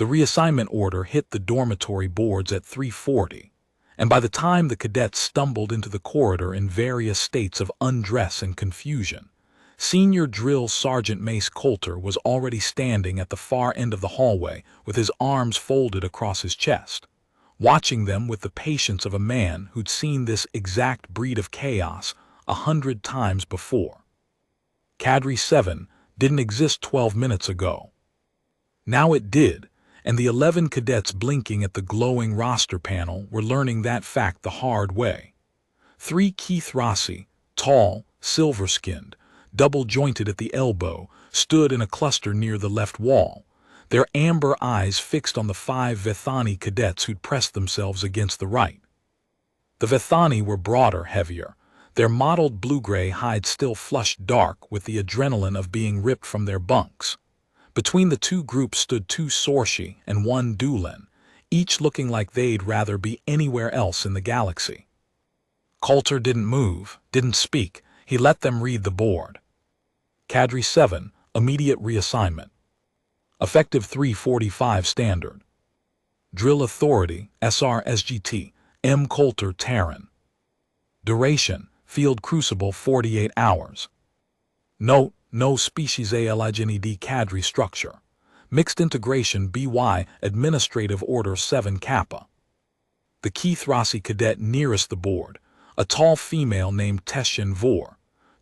The reassignment order hit the dormitory boards at 3:40, and by the time the cadets stumbled into the corridor in various states of undress and confusion, Senior Drill Sergeant Mace Coulter was already standing at the far end of the hallway with his arms folded across his chest, watching them with the patience of a man who'd seen this exact breed of chaos 100 times before. Cadre 7 didn't exist 12 minutes ago. Now it did, and the 11 cadets blinking at the glowing roster panel were learning that fact the hard way. 3 Keith Rossi, tall, silver-skinned, double-jointed at the elbow, stood in a cluster near the left wall, their amber eyes fixed on the 5 Vethani cadets who'd pressed themselves against the right. The Vethani were broader, heavier, their mottled blue-gray hides still flushed dark with the adrenaline of being ripped from their bunks. Between the two groups stood 2 Sorshi and 1 Dulan, each looking like they'd rather be anywhere else in the galaxy. Coulter didn't move, didn't speak. He let them read the board. Cadre 7, immediate reassignment. Effective 3:45 standard. Drill Authority, SR-SGT, M. Coulter Terran. Duration, Field Crucible 48 hours. Note, no species ALIGNED cadre structure. Mixed integration BY Administrative Order 7 Kappa. The Keith Rossi cadet nearest the board, a tall female named Teshin Vor,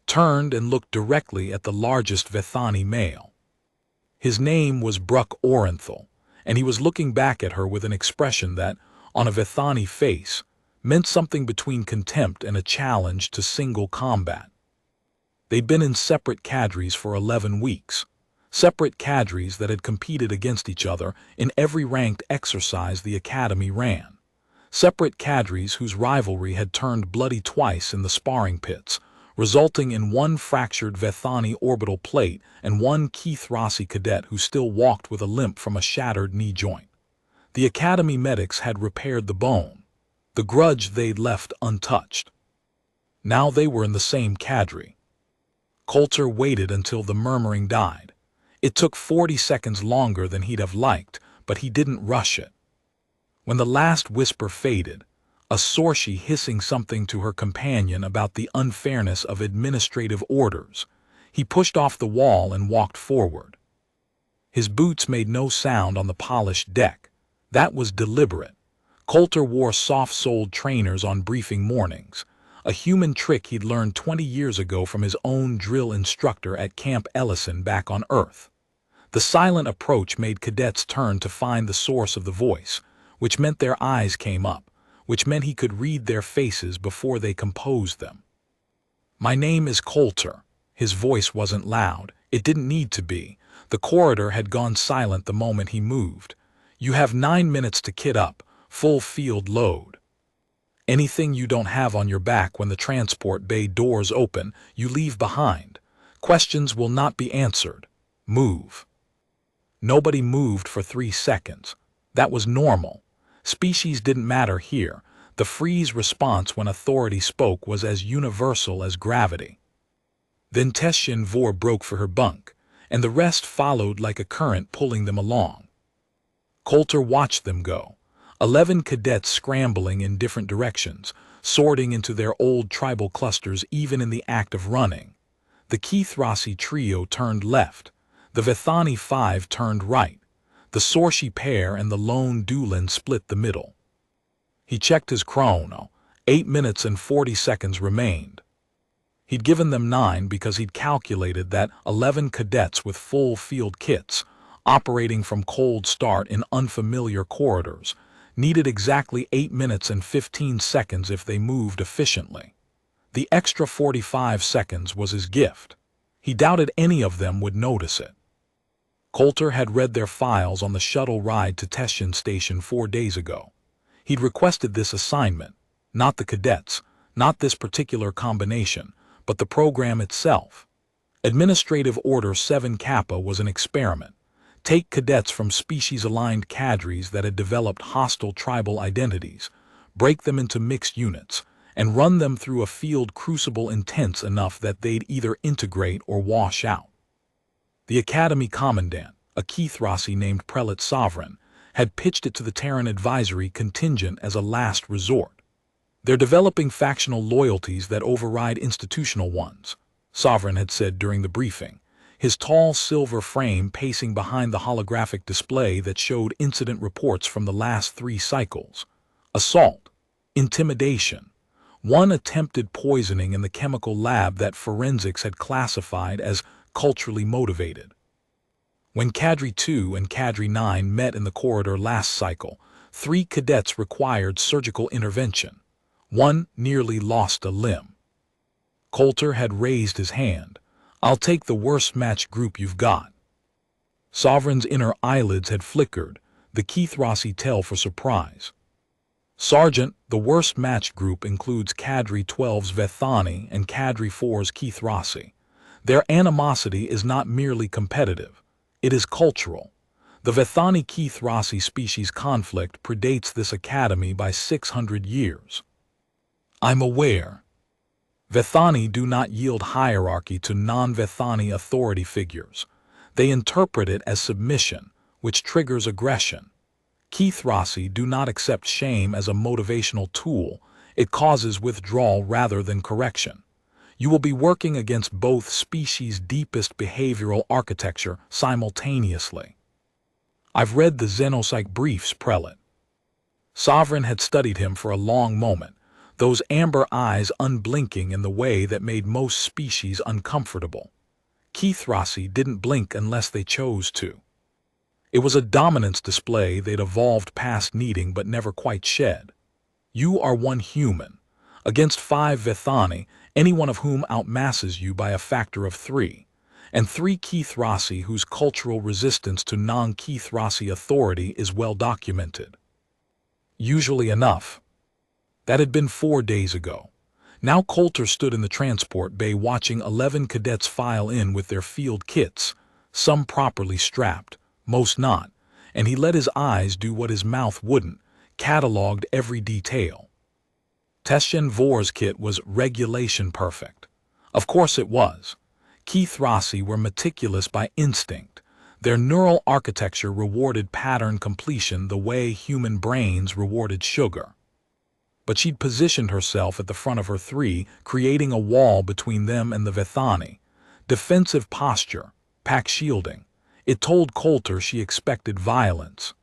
turned and looked directly at the largest Vethani male. His name was Bruck Orenthal, and he was looking back at her with an expression that, on a Vethani face, meant something between contempt and a challenge to single combat. They'd been in separate cadres for 11 weeks, separate cadres that had competed against each other in every ranked exercise the Academy ran, separate cadres whose rivalry had turned bloody twice in the sparring pits, resulting in 1 fractured Vethani orbital plate and 1 Keith Rossi cadet who still walked with a limp from a shattered knee joint. The Academy medics had repaired the bone, the grudge they'd left untouched. Now they were in the same cadre. Coulter waited until the murmuring died. It took 40 seconds longer than he'd have liked, but he didn't rush it. When the last whisper faded, a Sorshi hissing something to her companion about the unfairness of administrative orders, he pushed off the wall and walked forward. His boots made no sound on the polished deck. That was deliberate. Coulter wore soft-soled trainers on briefing mornings, a human trick he'd learned 20 years ago from his own drill instructor at Camp Ellison back on Earth. The silent approach made cadets turn to find the source of the voice, which meant their eyes came up, which meant he could read their faces before they composed them. "My name is Coulter." His voice wasn't loud. It didn't need to be. The corridor had gone silent the moment he moved. "You have 9 minutes to kit up, full field load. Anything you don't have on your back when the transport bay doors open, you leave behind. Questions will not be answered. Move." Nobody moved for 3 seconds. That was normal. Species didn't matter here. The freeze response when authority spoke was as universal as gravity. Then Teshin Vor broke for her bunk, and the rest followed like a current pulling them along. Coulter watched them go. 11 cadets scrambling in different directions, sorting into their old tribal clusters even in the act of running. The Keith Rossi trio turned left. The Vethani 5 turned right. The Sorshi pair and the lone Dulan split the middle. He checked his chrono. 8 minutes and 40 seconds remained. He'd given them 9 because he'd calculated that 11 cadets with full field kits, operating from cold start in unfamiliar corridors, needed exactly 8 minutes and 15 seconds if they moved efficiently. The extra 45 seconds was his gift. He doubted any of them would notice it. Coulter had read their files on the shuttle ride to Teshin Station 4 days ago. He'd requested this assignment, not the cadets, not this particular combination, but the program itself. Administrative Order 7 Kappa was an experiment. Take cadets from species-aligned cadres that had developed hostile tribal identities, break them into mixed units, and run them through a field crucible intense enough that they'd either integrate or wash out. The Academy Commandant, a Keith Rossi named Prelate Sovereign, had pitched it to the Terran advisory contingent as a last resort. They're developing factional loyalties that override institutional ones, Sovereign had said during the briefing, his tall silver frame pacing behind the holographic display that showed incident reports from the last 3 cycles. Assault, intimidation, one attempted poisoning in the chemical lab that forensics had classified as culturally motivated. When Cadre 2 and Cadre 9 met in the corridor last cycle, 3 cadets required surgical intervention. One nearly lost a limb. Coulter had raised his hand. "I'll take the worst matched group you've got." Sovereign's inner eyelids had flickered, the Keithrossi tell for surprise. "Sergeant, the worst matched group includes Cadre 12's Vethani and Cadre 4's Keithrossi. Their animosity is not merely competitive, it is cultural. The Vethani-Keithrossi species conflict predates this academy by 600 years. I'm aware. Vethani do not yield hierarchy to non-Vethani authority figures. They interpret it as submission, which triggers aggression. Keithrossi do not accept shame as a motivational tool. It causes withdrawal rather than correction. You will be working against both species' deepest behavioral architecture simultaneously." "I've read the Xenopsych briefs, Prelate." Sovereign had studied him for a long moment, those amber eyes unblinking in the way that made most species uncomfortable. Keithrossi didn't blink unless they chose to. It was a dominance display they'd evolved past needing but never quite shed. You are one human, against 5 Vethani, any one of whom outmasses you by a factor of 3, and 3 Keithrossi whose cultural resistance to non-Keithrossi authority is well documented. Usually enough. That had been 4 days ago. Now Coulter stood in the transport bay watching 11 cadets file in with their field kits, some properly strapped, most not, and he let his eyes do what his mouth wouldn't, cataloged every detail. Teshchen Vor's kit was regulation perfect. Of course it was. Keithrossi were meticulous by instinct. Their neural architecture rewarded pattern completion the way human brains rewarded sugar. But she'd positioned herself at the front of her 3, creating a wall between them and the Vethani. Defensive posture, pack shielding. It told Coulter she expected violence.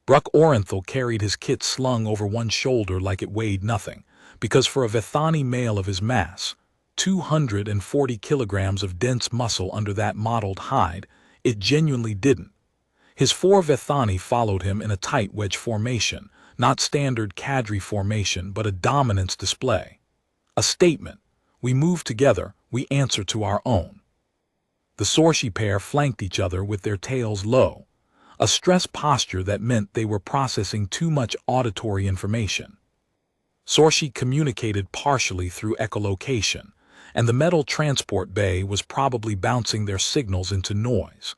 Bruck Orenthal carried his kit slung over one shoulder like it weighed nothing, because for a Vethani male of his mass, 240 kilograms of dense muscle under that mottled hide, it genuinely didn't. His 4 Vethani followed him in a tight wedge formation, not standard Cadre formation, but a dominance display. A statement. We move together, we answer to our own. The Sorshi pair flanked each other with their tails low, a stress posture that meant they were processing too much auditory information. Sorshi communicated partially through echolocation, and the metal transport bay was probably bouncing their signals into noise.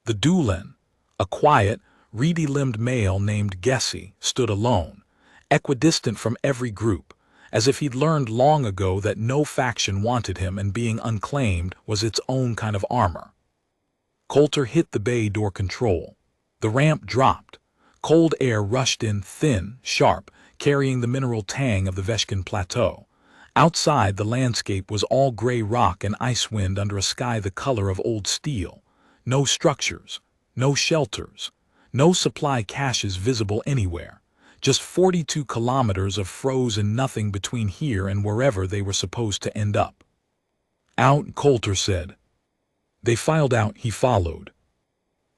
The Dulan, a quiet, reedy-limbed male named Gessi, stood alone, equidistant from every group, as if he'd learned long ago that no faction wanted him and being unclaimed was its own kind of armor. Coulter hit the bay door control. The ramp dropped. Cold air rushed in thin, sharp, carrying the mineral tang of the Veshkin Plateau. Outside, the landscape was all gray rock and ice wind under a sky the color of old steel. No structures, no shelters, no supply caches visible anywhere. Just 42 kilometers of frozen nothing between here and wherever they were supposed to end up. "Out," Coulter said. They filed out, he followed.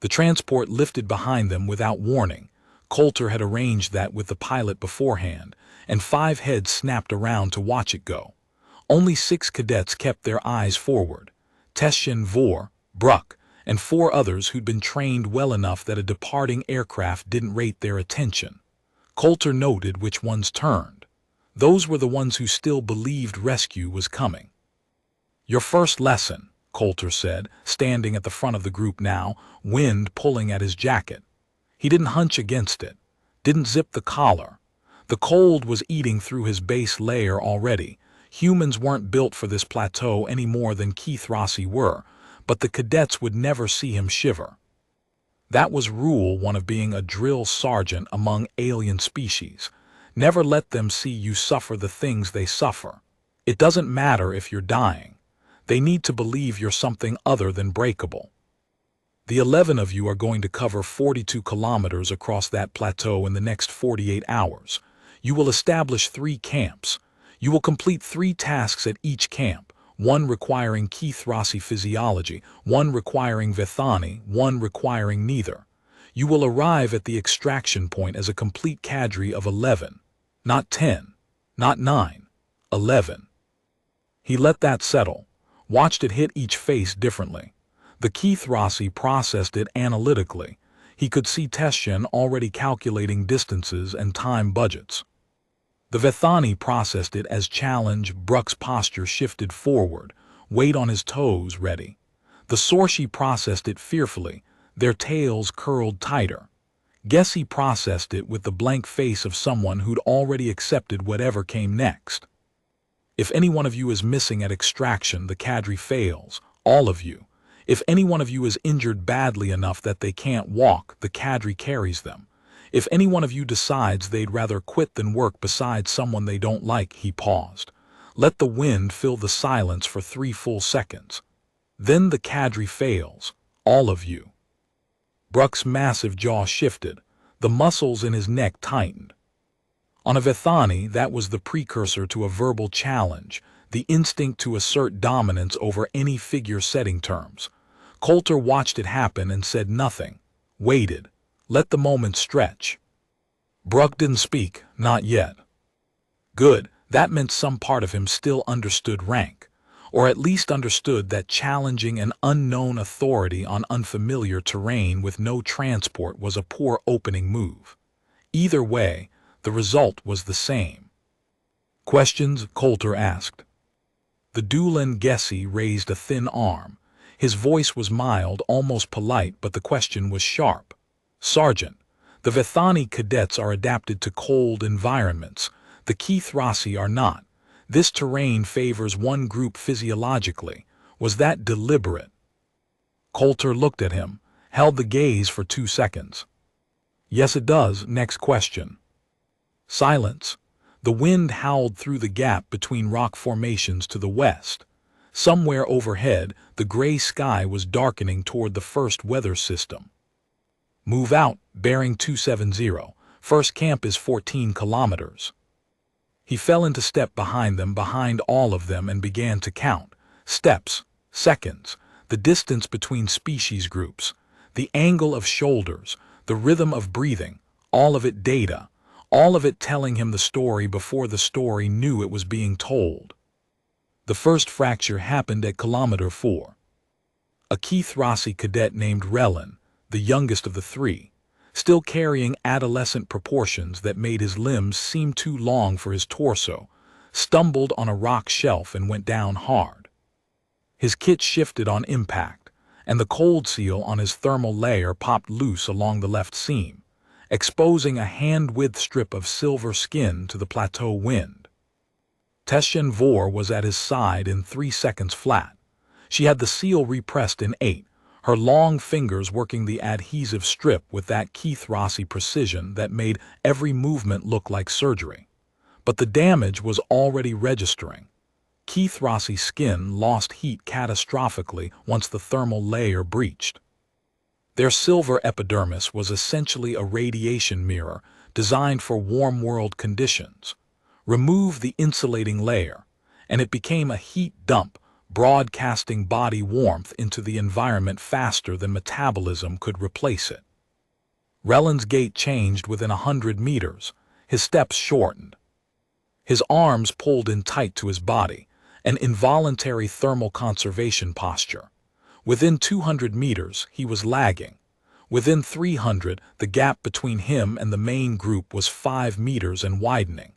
The transport lifted behind them without warning. Coulter had arranged that with the pilot beforehand, and 5 heads snapped around to watch it go. Only 6 cadets kept their eyes forward. Teshchen Vor, Bruck, and 4 others who'd been trained well enough that a departing aircraft didn't rate their attention. Coulter noted which ones turned. Those were the ones who still believed rescue was coming. "Your first lesson," Coulter said, standing at the front of the group now, wind pulling at his jacket. He didn't hunch against it, didn't zip the collar. The cold was eating through his base layer already. Humans weren't built for this plateau any more than Keithrossi were, but the cadets would never see him shiver. That was rule one of being a drill sergeant among alien species. Never let them see you suffer the things they suffer. It doesn't matter if you're dying. They need to believe you're something other than breakable. The 11 of you are going to cover 42 kilometers across that plateau in the next 48 hours. You will establish 3 camps. You will complete 3 tasks at each camp, one requiring Cathrasi physiology, one requiring Vethani, one requiring neither. You will arrive at the extraction point as a complete cadre of 11. Not 10, not 9, 11. He let that settle, watched it hit each face differently. The Cathrasi processed it analytically. He could see Tessian already calculating distances and time budgets. The Vethani processed it as challenge. Bruck's posture shifted forward, weight on his toes ready. The Sorshi processed it fearfully, their tails curled tighter. Gessi processed it with the blank face of someone who'd already accepted whatever came next. If any one of you is missing at extraction, the cadre fails, all of you. If any one of you is injured badly enough that they can't walk, the cadre carries them. If any one of you decides they'd rather quit than work beside someone they don't like, he paused. Let the wind fill the silence for 3 full seconds. Then the cadre fails, all of you. Bruck's massive jaw shifted. The muscles in his neck tightened. On a Vethani, that was the precursor to a verbal challenge, the instinct to assert dominance over any figure setting terms. Coulter watched it happen and said nothing, waited, let the moment stretch. Bruck didn't speak, not yet. Good, that meant some part of him still understood rank, or at least understood that challenging an unknown authority on unfamiliar terrain with no transport was a poor opening move. Either way, the result was the same. Questions? Coulter asked. The Dulan Gessi raised a thin arm. His voice was mild, almost polite, but the question was sharp. Sergeant, the Vethani cadets are adapted to cold environments. The Cathrasi are not. This terrain favors one group physiologically. Was that deliberate? Coulter looked at him, held the gaze for 2 seconds. Yes, it does. Next question. Silence. The wind howled through the gap between rock formations to the west. Somewhere overhead, the gray sky was darkening toward the first weather system. Move out, bearing 270. First camp is 14 kilometers. He fell into step behind them, behind all of them, and began to count. Steps, seconds, the distance between species groups, the angle of shoulders, the rhythm of breathing, all of it data, all of it telling him the story before the story knew it was being told. The first fracture happened at kilometer 4. A Cathrasi cadet named Relin, the youngest of the 3, still carrying adolescent proportions that made his limbs seem too long for his torso, stumbled on a rock shelf and went down hard. His kit shifted on impact, and the cold seal on his thermal layer popped loose along the left seam, exposing a hand-width strip of silver skin to the plateau wind. Tessian Vor was at his side in 3 seconds flat. She had the seal repressed in 8, her long fingers working the adhesive strip with that Cathrasi precision that made every movement look like surgery. But the damage was already registering. Cathrasi skin lost heat catastrophically once the thermal layer breached. Their silver epidermis was essentially a radiation mirror designed for warm world conditions. Remove the insulating layer, and it became a heat dump, broadcasting body warmth into the environment faster than metabolism could replace it. Relin's gait changed within 100 meters, his steps shortened. His arms pulled in tight to his body, an involuntary thermal conservation posture. Within 200 meters, he was lagging. Within 300, the gap between him and the main group was 5 meters and widening.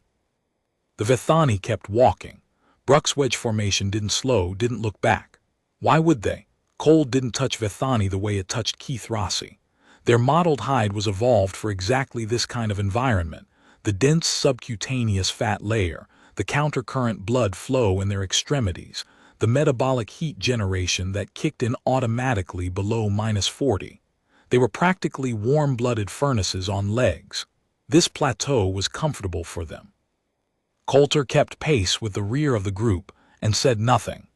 The Vethani kept walking. Bruck's wedge formation didn't slow, didn't look back. Why would they? Cold didn't touch Vethani the way it touched Cathrasi. Their mottled hide was evolved for exactly this kind of environment. The dense subcutaneous fat layer, the countercurrent blood flow in their extremities, the metabolic heat generation that kicked in automatically below -40. They were practically warm-blooded furnaces on legs. This plateau was comfortable for them. Coulter kept pace with the rear of the group and said nothing.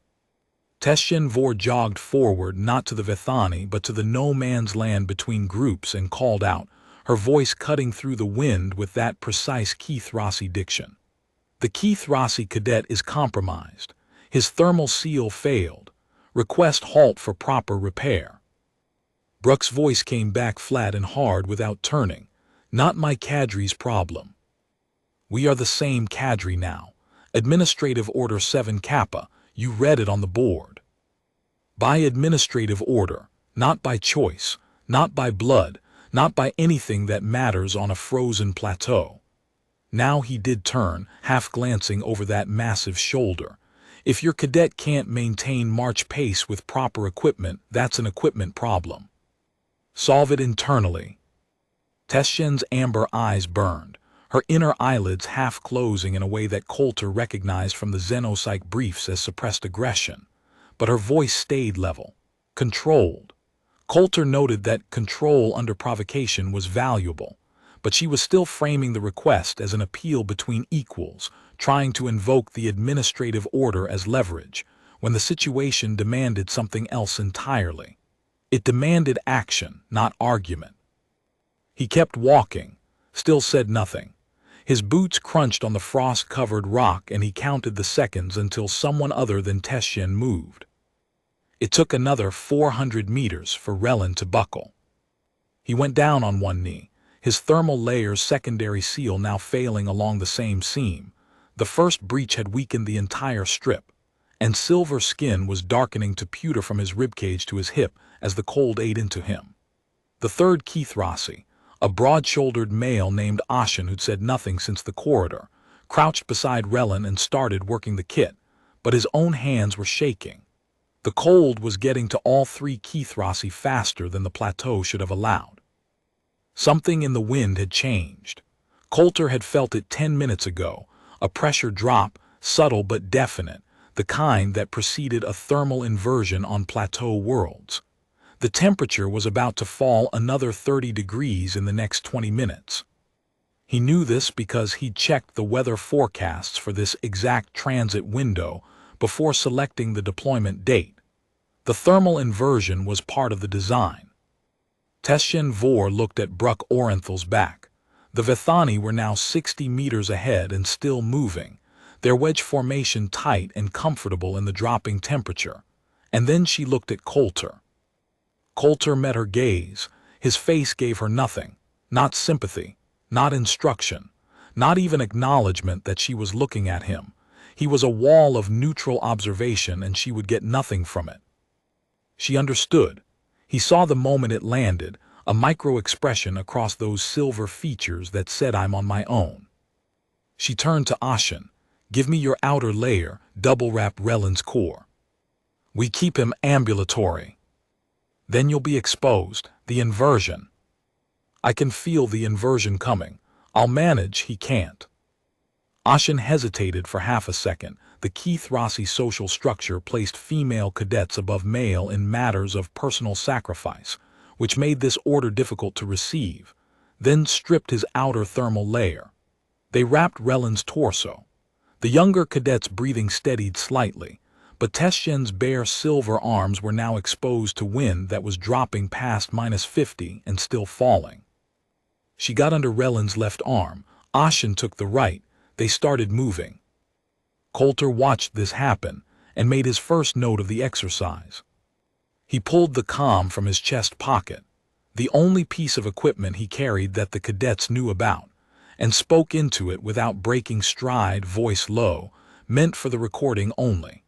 Teshin Vor jogged forward, not to the Vethani but to the no-man's land between groups, and called out, her voice cutting through the wind with that precise Keithrasi diction. The Keithrasi cadet is compromised. His thermal seal failed. Request halt for proper repair. Brooks' voice came back flat and hard without turning. Not my Cadre's problem. We are the same Cadre now. Administrative Order 7 Kappa. You read it on the board. By administrative order, not by choice, not by blood, not by anything that matters on a frozen plateau. Now he did turn, half glancing over that massive shoulder. If your cadet can't maintain march pace with proper equipment, that's an equipment problem. Solve it internally. Teshin's amber eyes burned, her inner eyelids half closing in a way that Coulter recognized from the Xenopsych briefs as suppressed aggression. But her voice stayed level, controlled. Coulter noted that control under provocation was valuable, but she was still framing the request as an appeal between equals, trying to invoke the administrative order as leverage, when the situation demanded something else entirely. It demanded action, not argument. He kept walking, still said nothing. His boots crunched on the frost-covered rock, and he counted the seconds until someone other than Teshin moved. It took another 400 meters for Relin to buckle. He went down on one knee, his thermal layer's secondary seal now failing along the same seam. The first breach had weakened the entire strip, and silver skin was darkening to pewter from his ribcage to his hip as the cold ate into him. The third Keithrasi, a broad-shouldered male named Ashen who'd said nothing since the corridor, crouched beside Relin and started working the kit, but his own hands were shaking. The cold was getting to all three Keithrasi faster than the plateau should have allowed. Something in the wind had changed. Coulter had felt it 10 minutes ago, a pressure drop, subtle but definite, the kind that preceded a thermal inversion on plateau worlds. The temperature was about to fall another 30 degrees in the next 20 minutes. He knew this because he'd checked the weather forecasts for this exact transit window before selecting the deployment date. The thermal inversion was part of the design. Teshin Vor looked at Bruck Orenthal's back. The Vethani were now 60 meters ahead and still moving, their wedge formation tight and comfortable in the dropping temperature. And then she looked at Coulter. Coulter met her gaze. His face gave her nothing, not sympathy, not instruction, not even acknowledgement that she was looking at him. He was a wall of neutral observation, and she would get nothing from it. She understood. He saw the moment it landed, a micro-expression across those silver features that said, "I'm on my own." She turned to Ashen. "Give me your outer layer, double-wrap Relin's core. We keep him ambulatory. Then you'll be exposed, the inversion." "I can feel the inversion coming. I'll manage." "He can't." Ashen hesitated for half a second. The Keithrasi social structure placed female cadets above male in matters of personal sacrifice, which made this order difficult to receive, then stripped his outer thermal layer. They wrapped Relin's torso. The younger cadet's breathing steadied slightly, but Teshin's bare silver arms were now exposed to wind that was dropping past -50 and still falling. She got under Relin's left arm. Ashen took the right. They started moving. Coulter watched this happen and made his first note of the exercise. He pulled the comm from his chest pocket, the only piece of equipment he carried that the cadets knew about, and spoke into it without breaking stride, voice low, meant for the recording only.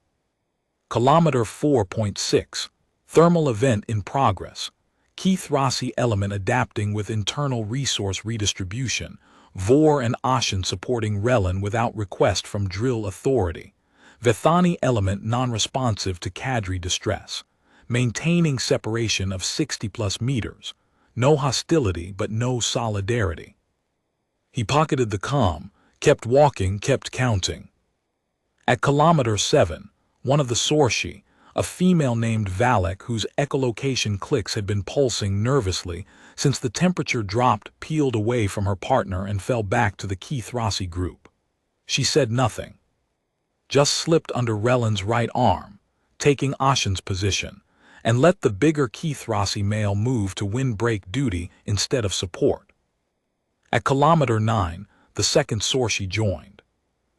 Kilometer 4.6. Thermal event in progress. Keithrasi element adapting with internal resource redistribution. Vor and Ashen supporting Relin without request from drill authority. Vethani element non-responsive to Cadre distress. Maintaining separation of 60+ meters. No hostility but no solidarity. He pocketed the comm, kept walking, kept counting. At kilometer 7, one of the Sorshi, a female named Valak whose echolocation clicks had been pulsing nervously since the temperature dropped, peeled away from her partner and fell back to the Keithrossi group. She said nothing, just slipped under Rellen's right arm, taking Ashen's position, and let the bigger Keithrossi male move to windbreak duty instead of support. At kilometer 9, the second Sorshi joined.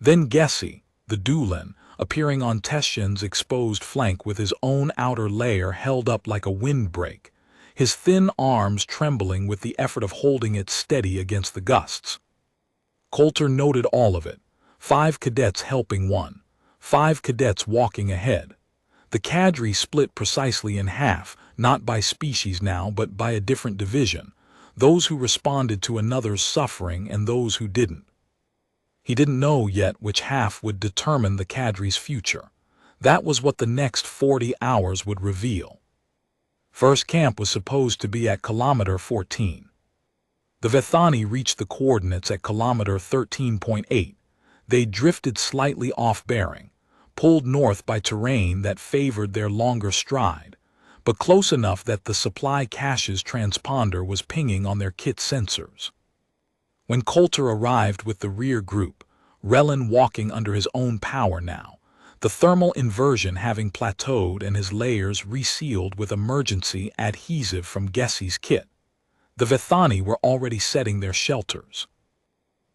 Then Gessi, the Dulin, appearing on Teshin's exposed flank with his own outer layer held up like a windbreak, his thin arms trembling with the effort of holding it steady against the gusts. Coulter noted all of it, 5 cadets helping 1, 5 cadets walking ahead. The cadre split precisely in half, not by species now but by a different division, those who responded to another's suffering and those who didn't. He didn't know yet which half would determine the cadre's future. That was what the next 40 hours would reveal. First camp was supposed to be at kilometer 14. The Vethani reached the coordinates at kilometer 13.8. They drifted slightly off bearing, pulled north by terrain that favored their longer stride, but close enough that the supply cache's transponder was pinging on their kit sensors. When Coulter arrived with the rear group, Rellen walking under his own power now, the thermal inversion having plateaued and his layers resealed with emergency adhesive from Gessi's kit, the Vethani were already setting their shelters.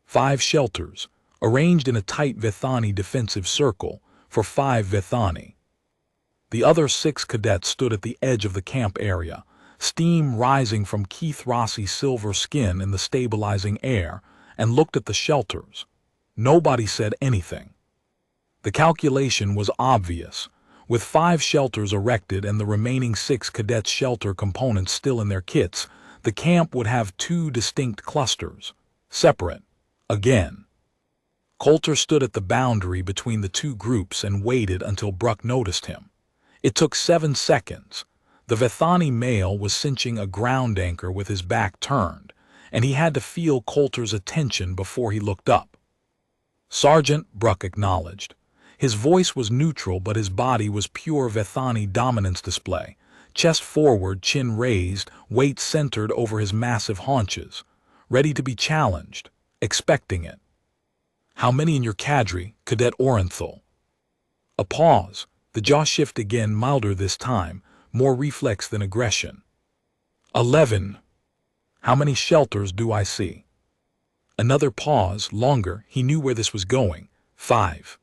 5 shelters, arranged in a tight Vethani defensive circle, for 5 Vethani. The other 6 cadets stood at the edge of the camp area, steam rising from Keithrossi's silver skin in the stabilizing air, and looked at the shelters. Nobody said anything. The calculation was obvious. With 5 shelters erected and the remaining 6 cadets' shelter components still in their kits, the camp would have 2 distinct clusters, separate, again. Coulter stood at the boundary between the 2 groups and waited until Bruck noticed him. It took 7 seconds. The Vethani male was cinching a ground anchor with his back turned, and he had to feel Coulter's attention before he looked up. "Sergeant," Bruck acknowledged. His voice was neutral, but his body was pure Vethani dominance display, chest forward, chin raised, weight centered over his massive haunches, ready to be challenged, expecting it. "How many in your cadre, Cadet Orenthal?" A pause, the jaw shift again, milder this time, more reflex than aggression. 11. "How many shelters do I see?" Another pause, longer, he knew where this was going. 5.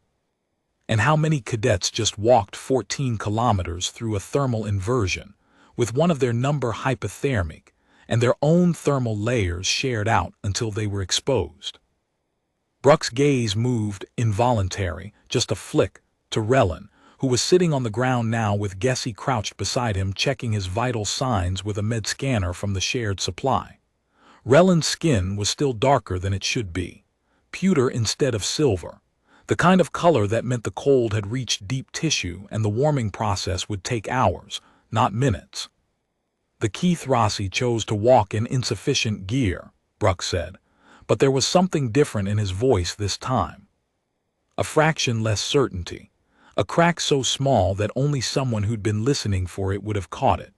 "And how many cadets just walked 14 kilometers through a thermal inversion, with one of their number hypothermic, and their own thermal layers shared out until they were exposed?" Bruck's gaze moved, involuntary, just a flick, to Rellen, who was sitting on the ground now with Gessi crouched beside him checking his vital signs with a med scanner from the shared supply. Rellen's skin was still darker than it should be, pewter instead of silver, the kind of color that meant the cold had reached deep tissue and the warming process would take hours, not minutes. "The Keithrossi chose to walk in insufficient gear," Bruck said, but there was something different in his voice this time. A fraction less certainty. A crack so small that only someone who'd been listening for it would have caught it.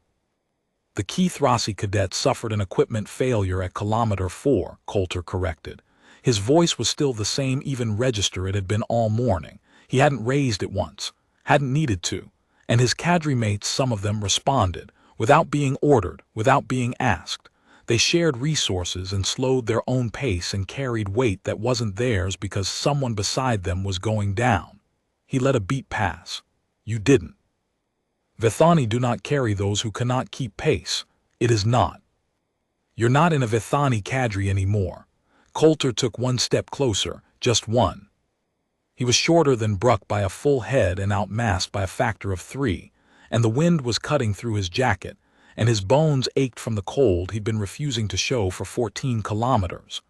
"The Keithrossi cadet suffered an equipment failure at kilometer 4, Coulter corrected. His voice was still the same even register it had been all morning. He hadn't raised it once, hadn't needed to, and his cadre mates, some of them, responded, without being ordered, without being asked. They shared resources and slowed their own pace and carried weight that wasn't theirs because someone beside them was going down. He let a beat pass. You didn't. Vethani do not carry those who cannot keep pace. It is not. You're not in a Vethani cadre anymore." Coulter took one step closer, just one. He was shorter than Bruck by a full head and outmassed by a factor of 3, and the wind was cutting through his jacket, and his bones ached from the cold he'd been refusing to show for 14 kilometers.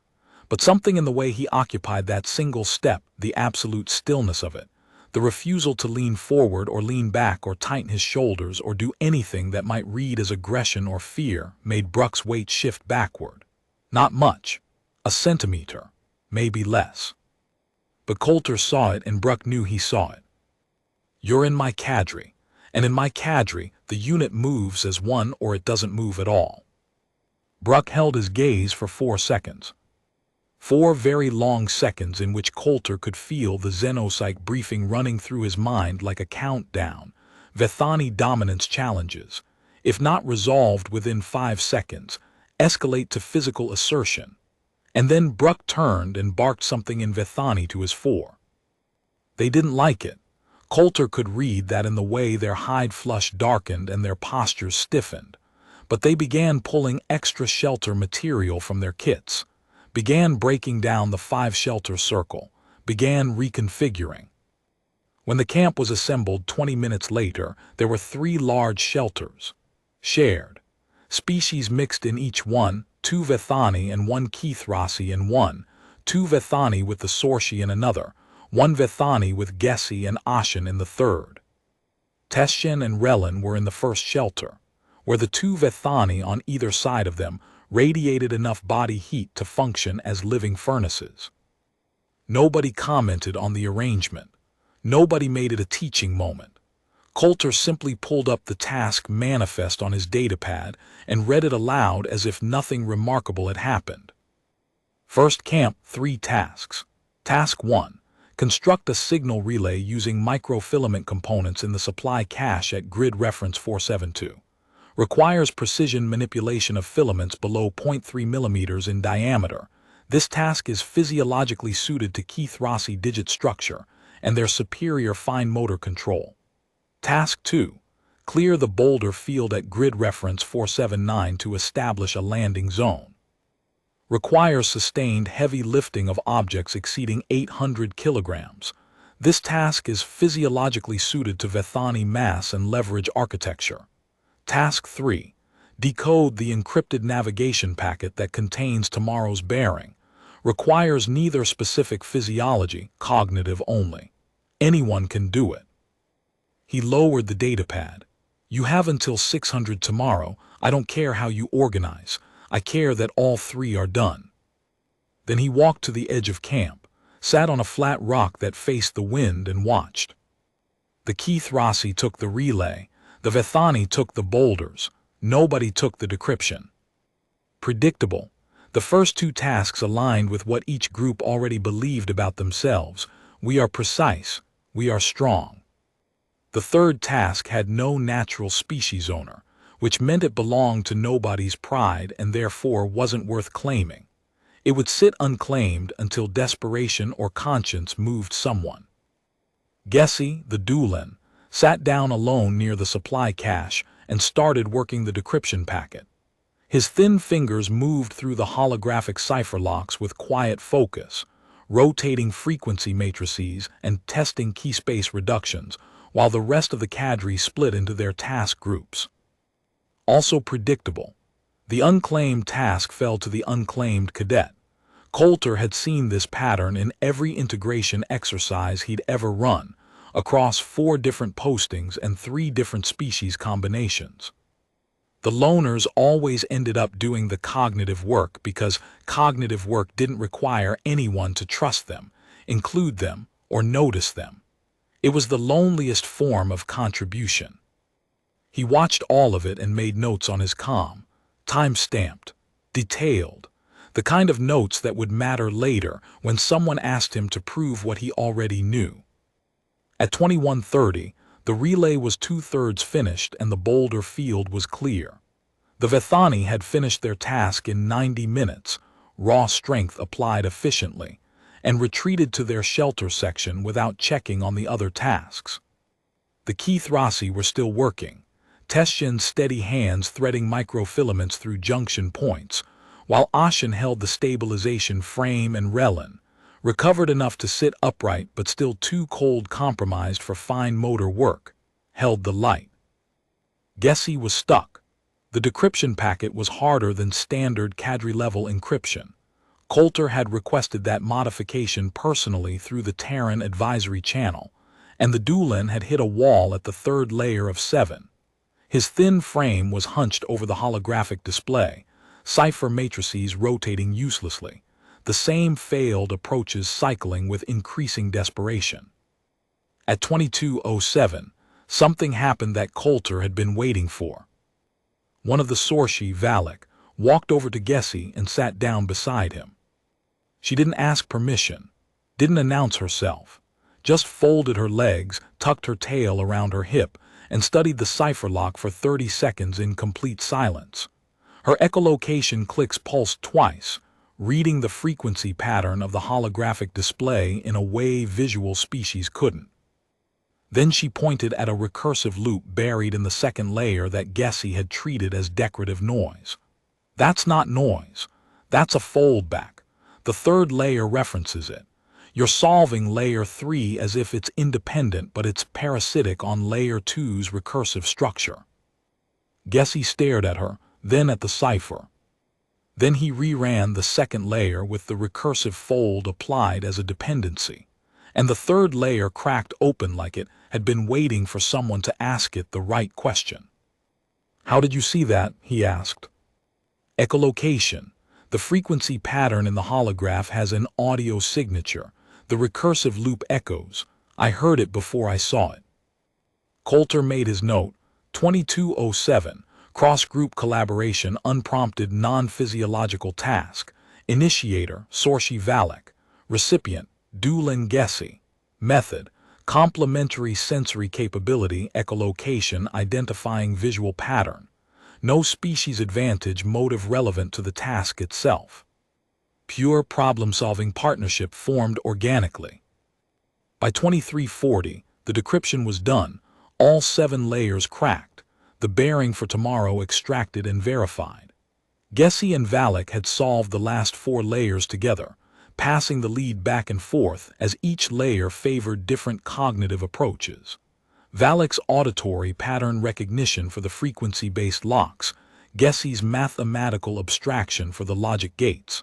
But something in the way he occupied that single step, the absolute stillness of it, the refusal to lean forward or lean back or tighten his shoulders or do anything that might read as aggression or fear, made Bruck's weight shift backward. Not much. A centimeter, maybe less. But Coulter saw it and Bruck knew he saw it. "You're in my cadre, And in my cadre, the unit moves as one or it doesn't move at all. Bruck held his gaze for 4 seconds. 4 very long seconds in which Coulter could feel the xenopsych briefing running through his mind like a countdown. Vethani dominance challenges, if not resolved within 5 seconds, escalate to physical assertion. And then Bruck turned and barked something in Vethani to his fore. They didn't like it. Coulter could read that in the way their hide flush darkened and their postures stiffened. But they began pulling extra shelter material from their kits, began breaking down the 5-shelter circle, began reconfiguring. When the camp was assembled 20 minutes later, there were 3 large shelters. Shared. Species mixed in each one, 2 Vethani and 1 Keithrasi in one, 2 Vethani with the Sorshi in another, 1 Vethani with Gessi and Ashen in the third. Teshin and Relin were in the first shelter, where the 2 Vethani on either side of them radiated enough body heat to function as living furnaces. Nobody commented on the arrangement. Nobody made it a teaching moment. Coulter simply pulled up the task manifest on his datapad and read it aloud as if nothing remarkable had happened. First camp, 3 tasks. Task 1. Construct a signal relay using microfilament components in the supply cache at grid reference 472. Requires precision manipulation of filaments below 0.3 mm in diameter. This task is physiologically suited to Keithrasi digit structure and their superior fine motor control. Task 2. Clear the boulder field at grid reference 479 to establish a landing zone. Requires sustained heavy lifting of objects exceeding 800 kilograms. This task is physiologically suited to Vethani mass and leverage architecture. Task 3. Decode the encrypted navigation packet that contains tomorrow's bearing. Requires neither specific physiology, cognitive only. Anyone can do it. He lowered the datapad. You have until 600 tomorrow. I don't care how you organize. I care that all 3 are done. Then he walked to the edge of camp, sat on a flat rock that faced the wind and watched. The Keithrasi took the relay. The Vethani took the boulders. Nobody took the decryption. Predictable. The first 2 tasks aligned with what each group already believed about themselves. We are precise. We are strong. The third task had no natural species owner, which meant it belonged to nobody's pride and therefore wasn't worth claiming. It would sit unclaimed until desperation or conscience moved someone. Gessi, the Dulan, sat down alone near the supply cache and started working the decryption packet. His thin fingers moved through the holographic cipher locks with quiet focus, rotating frequency matrices and testing key space reductions, while the rest of the cadre split into their task groups. Also predictable. The unclaimed task fell to the unclaimed cadet. Coulter had seen this pattern in every integration exercise he'd ever run, across 4 different postings and 3 different species combinations. The loners always ended up doing the cognitive work because cognitive work didn't require anyone to trust them, include them, or notice them. It was the loneliest form of contribution. He watched all of it and made notes on his comm, time-stamped, detailed, the kind of notes that would matter later when someone asked him to prove what he already knew. At 21:30, the relay was 2/3 finished and the boulder field was clear. The Vethani had finished their task in 90 minutes, raw strength applied efficiently, and retreated to their shelter section without checking on the other tasks. The Keithrasi were still working, Teshin's steady hands threading microfilaments through junction points, while Ashen held the stabilization frame and Relin, recovered enough to sit upright but still too cold compromised for fine motor work, held the light. Gessi was stuck. The decryption packet was harder than standard cadre-level encryption. Coulter had requested that modification personally through the Terran advisory channel, and the Dulan had hit a wall at the 3rd layer of 7. His thin frame was hunched over the holographic display, cipher matrices rotating uselessly, the same failed approaches cycling with increasing desperation. At 22:07, Something happened that Coulter had been waiting for. One of the Sorshi, Valak, walked over to Gessie and sat down beside him. She didn't ask permission, didn't announce herself, just folded her legs, tucked her tail around her hip, and studied the cipher lock for 30 seconds in complete silence. Her echolocation clicks pulsed twice, reading the frequency pattern of the holographic display in a way visual species couldn't. Then she pointed at a recursive loop buried in the second layer that Gessie had treated as decorative noise. That's not noise. That's a foldback. The third layer references it. You're solving layer 3 as if it's independent, but it's parasitic on layer 2's recursive structure. Gessie stared at her, then at the cipher. Then he reran the second layer with the recursive fold applied as a dependency, and the third layer cracked open like it had been waiting for someone to ask it the right question. "How did you see that?" he asked. Echolocation. The frequency pattern in the holograph has an audio signature. The recursive loop echoes. I heard it before I saw it. Coulter made his note. 2207. Cross-group collaboration, unprompted non-physiological task. Initiator, Sorshi Valak. Recipient, Dulin Gessie. Method, complementary sensory capability, echolocation, identifying visual pattern. No species advantage, motive relevant to the task itself. Pure problem-solving partnership formed organically. By 2340, the decryption was done, all 7 layers cracked, the bearing for tomorrow extracted and verified. Gessie and Valak had solved the last 4 layers together, passing the lead back and forth as each layer favored different cognitive approaches. Valak's auditory pattern recognition for the frequency-based locks, Gessie's mathematical abstraction for the logic gates.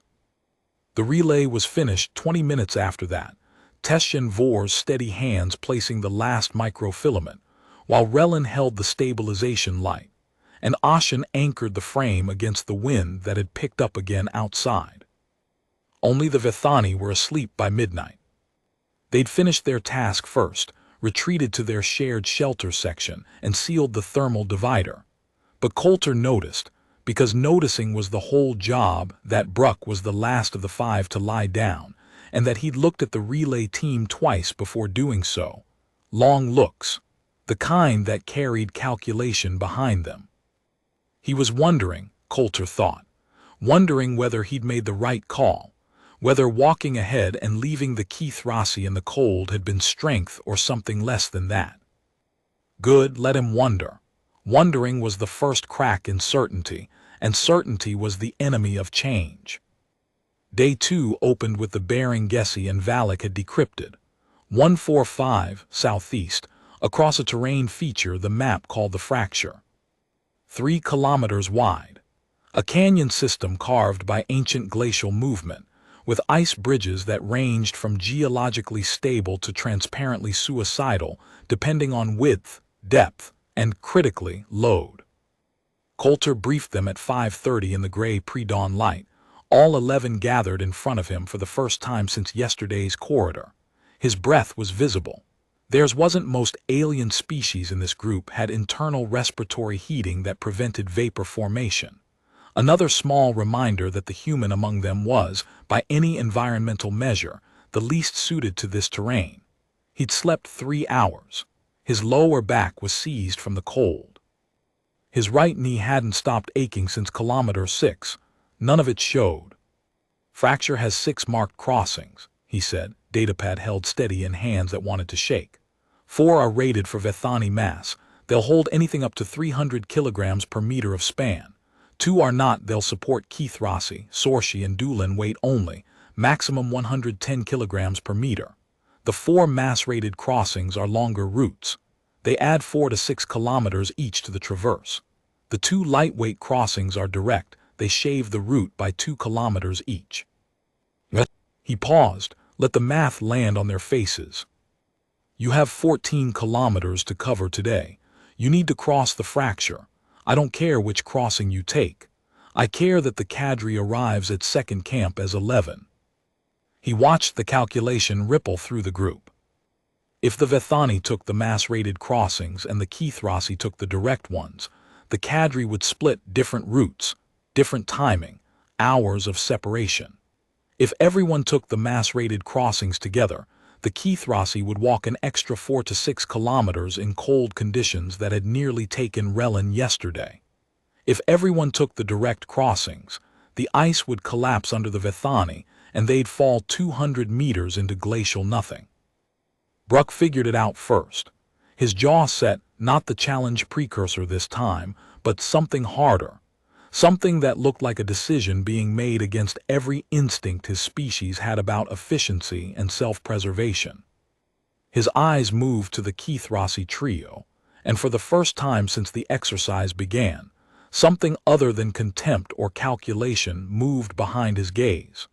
The relay was finished 20 minutes after that, Teshin Vor's steady hands placing the last microfilament, while Relin held the stabilization light, and Ashen anchored the frame against the wind that had picked up again outside. Only the Vethani were asleep by midnight. They'd finished their task first, retreated to their shared shelter section, and sealed the thermal divider. But Coulter noticed, because noticing was the whole job, that Bruck was the last of the 5 to lie down, and that he'd looked at the relay team twice before doing so. Long looks, the kind that carried calculation behind them. He was wondering, Coulter thought, wondering whether he'd made the right call, whether walking ahead and leaving the Keith Rossi in the cold had been strength or something less than that. Good, let him wonder. Wondering was the first crack in certainty, and certainty was the enemy of change. Day 2 opened with the bearing Gessie and Valak had decrypted. 145, southeast, across a terrain feature the map called the Fracture. 3 kilometers wide. A canyon system carved by ancient glacial movement, with ice bridges that ranged from geologically stable to transparently suicidal, depending on width, depth, and, critically, load. Coulter briefed them at 5:30 in the gray pre-dawn light. All 11 gathered in front of him for the first time since yesterday's corridor. His breath was visible. Theirs wasn't most alien species in this group had internal respiratory heating that prevented vapor formation. Another small reminder that the human among them was, by any environmental measure, the least suited to this terrain. He'd slept 3 hours. His lower back was seized from the cold. His right knee hadn't stopped aching since kilometer 6. None of it showed. Fracture has 6 marked crossings, he said, datapad held steady in hands that wanted to shake. 4 are rated for Vethani mass. They'll hold anything up to 300 kilograms per meter of span. 2 are not. They'll support Keith Rossi, Sorshi, and Dulin weight only, maximum 110 kilograms per meter. The 4 mass-rated crossings are longer routes. They add 4 to 6 kilometers each to the traverse. The 2 lightweight crossings are direct. They shave the route by 2 kilometers each. He paused, let the math land on their faces. You have 14 kilometers to cover today. You need to cross the Fracture. I don't care which crossing you take. I care that the Cadre arrives at second camp as 11. He watched the calculation ripple through the group. If the Vethani took the mass-rated crossings and the Keithrasi took the direct ones, the Cadre would split different routes, different timing, hours of separation. If everyone took the mass-rated crossings together, the Keithrasi would walk an extra 4 to 6 kilometers in cold conditions that had nearly taken Relin yesterday. If everyone took the direct crossings, the ice would collapse under the Vethani and they'd fall 200 meters into glacial nothing. Bruck figured it out first. His jaw set, not the challenge precursor this time, but something harder. Something that looked like a decision being made against every instinct his species had about efficiency and self-preservation. His eyes moved to the Keithrasi trio, and for the first time since the exercise began, something other than contempt or calculation moved behind his gaze.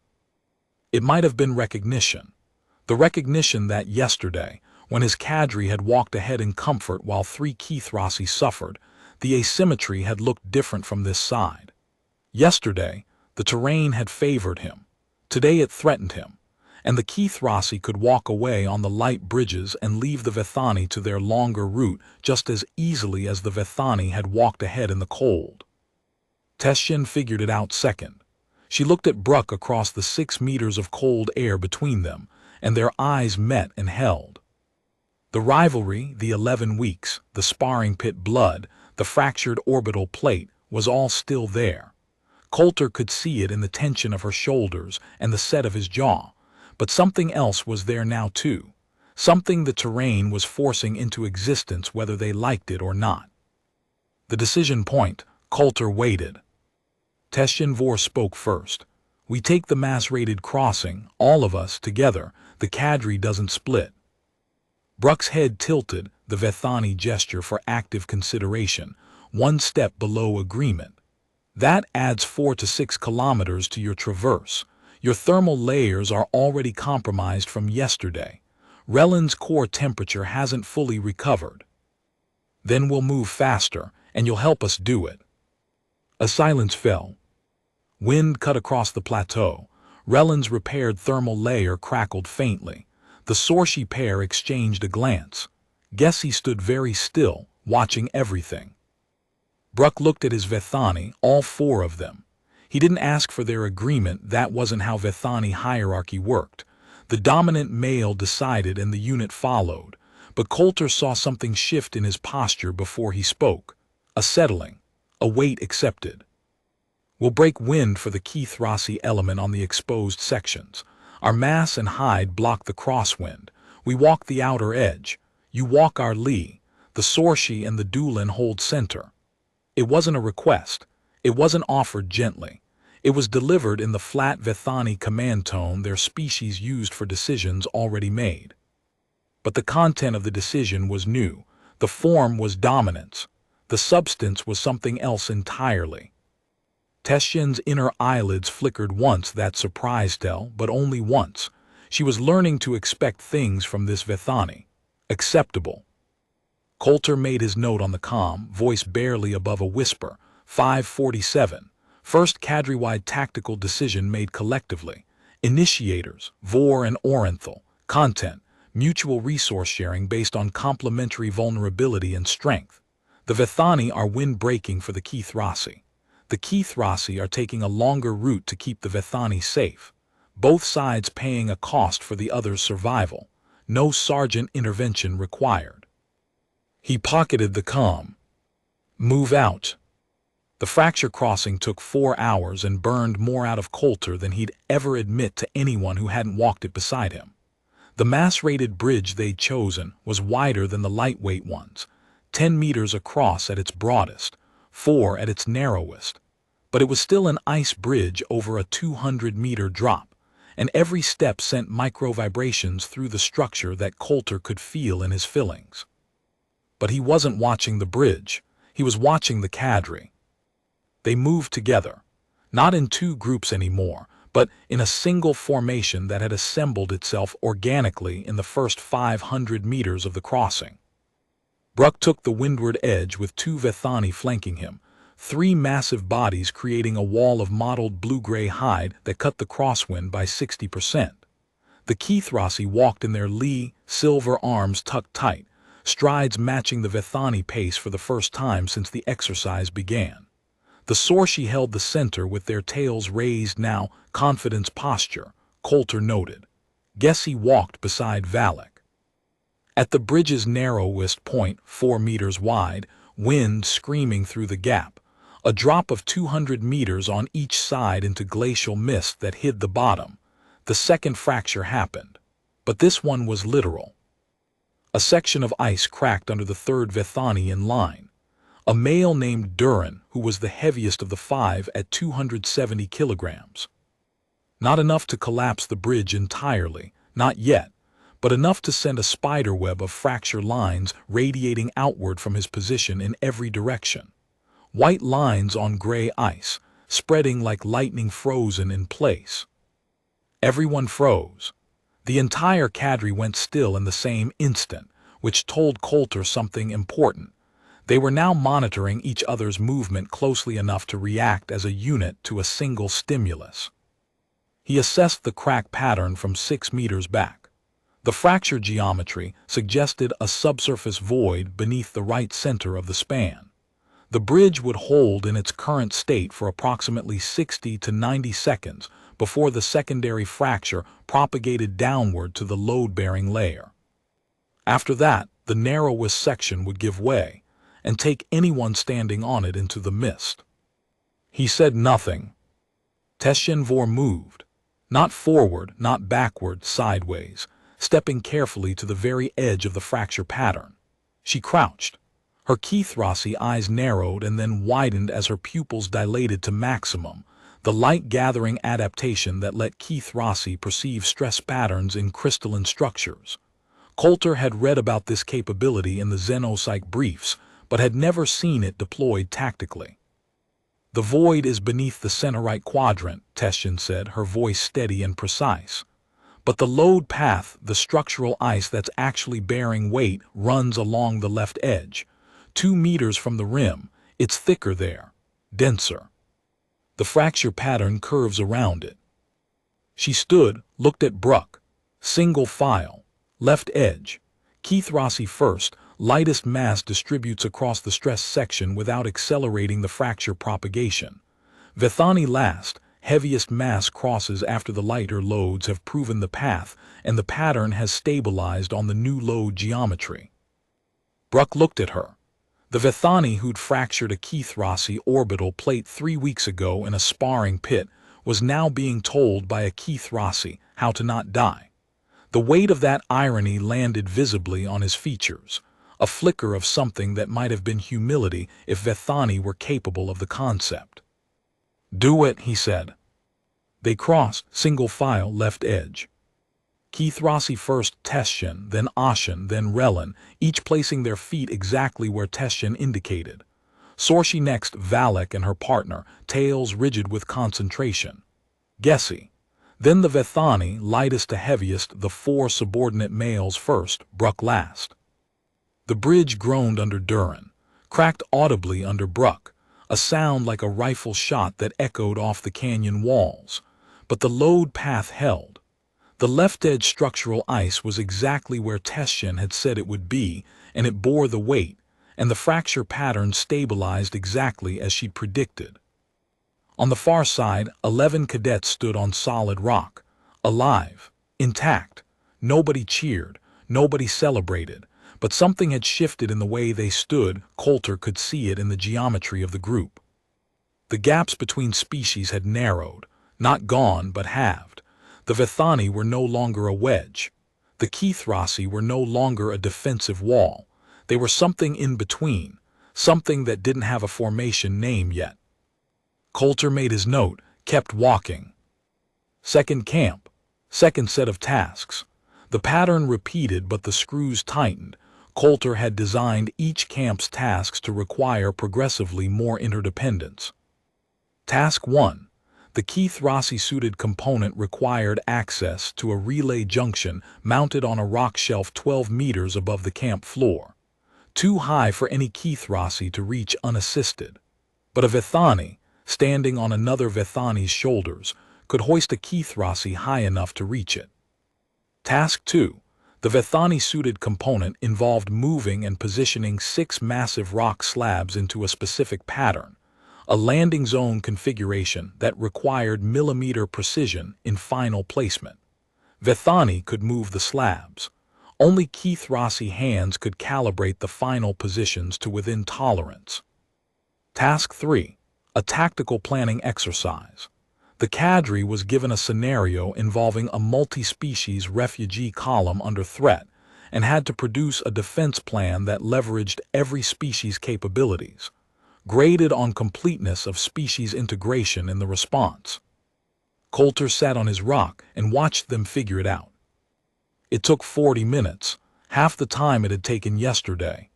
It might have been recognition. The recognition that yesterday, when his Cadre had walked ahead in comfort while 3 Keithrasi suffered, the asymmetry had looked different from this side. Yesterday, the terrain had favored him. Today it threatened him, and the Keithrasi could walk away on the light bridges and leave the Vethani to their longer route just as easily as the Vethani had walked ahead in the cold. Teshin figured it out second. She looked at Bruck across the 6 meters of cold air between them, and their eyes met and held. The rivalry, the 11 weeks, the sparring pit blood, the fractured orbital plate was all still there. Coulter could see it in the tension of her shoulders and the set of his jaw, but something else was there now too, something the terrain was forcing into existence whether they liked it or not. The decision point, Coulter waited. Teshin Vor spoke first. We take the mass-rated crossing, all of us, together. The Cadre doesn't split. Bruck's head tilted, the Vethani gesture for active consideration, one step below agreement. That adds 4 to 6 kilometers to your traverse. Your thermal layers are already compromised from yesterday. Relin's core temperature hasn't fully recovered. Then we'll move faster, and you'll help us do it. A silence fell. Wind cut across the plateau. Relin's repaired thermal layer crackled faintly. The Sorshi pair exchanged a glance. Gessi stood very still, watching everything. Bruck looked at his Vethani, all 4 of them. He didn't ask for their agreement, that wasn't how Vethani hierarchy worked. The dominant male decided and the unit followed, but Coulter saw something shift in his posture before he spoke. A settling, a weight accepted. We'll break wind for the Keithrasi element on the exposed sections. Our mass and hide block the crosswind. We walk the outer edge. You walk our lee. The Sorshi and the Dulin hold center. It wasn't a request. It wasn't offered gently. It was delivered in the flat Vethani command tone their species used for decisions already made. But the content of the decision was new. The form was dominance. The substance was something else entirely. Teshin's inner eyelids flickered once, that surprised her, but only once. She was learning to expect things from this Vethani. Acceptable. Coulter made his note on the comm, voice barely above a whisper. 547. First Cadre-wide tactical decision made collectively. Initiators, Vor and Orenthal. Content, mutual resource sharing based on complementary vulnerability and strength. The Vethani are wind-breaking for the Keithrasi. The Keithrasi are taking a longer route to keep the Vethani safe. Both sides paying a cost for the other's survival. No sergeant intervention required. He pocketed the comm. Move out. The fracture crossing took 4 hours and burned more out of Coulter than he'd ever admit to anyone who hadn't walked it beside him. The mass-rated bridge they'd chosen was wider than the lightweight ones, 10 meters across at its broadest, 4 at its narrowest. But it was still an ice bridge over a 200-meter drop, and every step sent micro-vibrations through the structure that Coulter could feel in his fillings. But he wasn't watching the bridge. He was watching the Cadre. They moved together, not in 2 groups anymore, but in a single formation that had assembled itself organically in the first 500 meters of the crossing. Bruck took the windward edge with 2 Vethani flanking him, 3 massive bodies creating a wall of mottled blue-gray hide that cut the crosswind by 60%. The Keithrossi walked in their lee, silver arms tucked tight, strides matching the Vethani pace for the first time since the exercise began. The Sorshi held the center with their tails raised now, confidence posture, Coulter noted. Gessi walked beside Valak. At the bridge's narrowest point, 4 meters wide, wind screaming through the gap, a drop of 200 meters on each side into glacial mist that hid the bottom. The second fracture happened, but this one was literal. A section of ice cracked under the third Vethani in line. A male named Durin, who was the heaviest of the 5 at 270 kilograms. Not enough to collapse the bridge entirely, not yet, but enough to send a spiderweb of fracture lines radiating outward from his position in every direction. White lines on gray ice, spreading like lightning frozen in place. Everyone froze. The entire cadre went still in the same instant, which told Coulter something important. They were now monitoring each other's movement closely enough to react as a unit to a single stimulus. He assessed the crack pattern from 6 meters back. The fracture geometry suggested a subsurface void beneath the right center of the span. The bridge would hold in its current state for approximately 60 to 90 seconds before the secondary fracture propagated downward to the load-bearing layer. After that, the narrowest section would give way and take anyone standing on it into the mist. He said nothing. Teshin-Vor moved, not forward, not backward, sideways, stepping carefully to the very edge of the fracture pattern. She crouched. Her Keithrossi eyes narrowed and then widened as her pupils dilated to maximum, the light-gathering adaptation that let Keithrossi perceive stress patterns in crystalline structures. Coulter had read about this capability in the Xenopsych briefs, but had never seen it deployed tactically. "The void is beneath the center right quadrant," Teshin said, her voice steady and precise. "But the load path, the structural ice that's actually bearing weight, runs along the left edge. 2 meters from the rim, it's thicker there, denser. The fracture pattern curves around it." She stood, looked at Bruck. Single file, left edge. Keithrossi first, lightest mass distributes across the stress section without accelerating the fracture propagation. Vethani last, heaviest mass crosses after the lighter loads have proven the path and the pattern has stabilized on the new load geometry. Bruck looked at her. The Vethani who'd fractured a Keithrossi orbital plate 3 weeks ago in a sparring pit was now being told by a Keithrossi how to not die. The weight of that irony landed visibly on his features, a flicker of something that might have been humility if Vethani were capable of the concept. "Do it," he said. They crossed, single file, left edge. Keithrossi first, Teshin, then Ashin, then Relin, each placing their feet exactly where Teshin indicated. Sorshi next, Valak and her partner, tails rigid with concentration. Gessi. Then the Vethani, lightest to heaviest, the 4 subordinate males first, Bruck last. The bridge groaned under Durin, cracked audibly under Bruck, a sound like a rifle shot that echoed off the canyon walls. But the load path held. The left edge structural ice was exactly where Teshin had said it would be, and it bore the weight, and the fracture pattern stabilized exactly as she'd predicted. On the far side, 11 cadets stood on solid rock, alive, intact. Nobody cheered, nobody celebrated, but something had shifted in the way they stood. Coulter could see it in the geometry of the group. The gaps between species had narrowed, not gone but halved. The Vethani were no longer a wedge. The Keithrossi were no longer a defensive wall. They were something in between, something that didn't have a formation name yet. Coulter made his note, kept walking. Second camp, second set of tasks. The pattern repeated but the screws tightened. Coulter had designed each camp's tasks to require progressively more interdependence. Task 1. The Keithrossi-suited component required access to a relay junction mounted on a rock shelf 12 meters above the camp floor, too high for any Keithrossi to reach unassisted. But a Vethani, standing on another Vethani's shoulders, could hoist a Keithrossi high enough to reach it. Task 2. The Vethani-suited component involved moving and positioning 6 massive rock slabs into a specific pattern, a landing zone configuration that required millimeter precision in final placement. Vethani could move the slabs. Only Keith Rossi hands could calibrate the final positions to within tolerance. Task 3. A tactical planning exercise. The Cadre was given a scenario involving a multi-species refugee column under threat and had to produce a defense plan that leveraged every species' capabilities, graded on completeness of species integration in the response. Coulter sat on his rock and watched them figure it out. It took 40 minutes, half the time it had taken yesterday.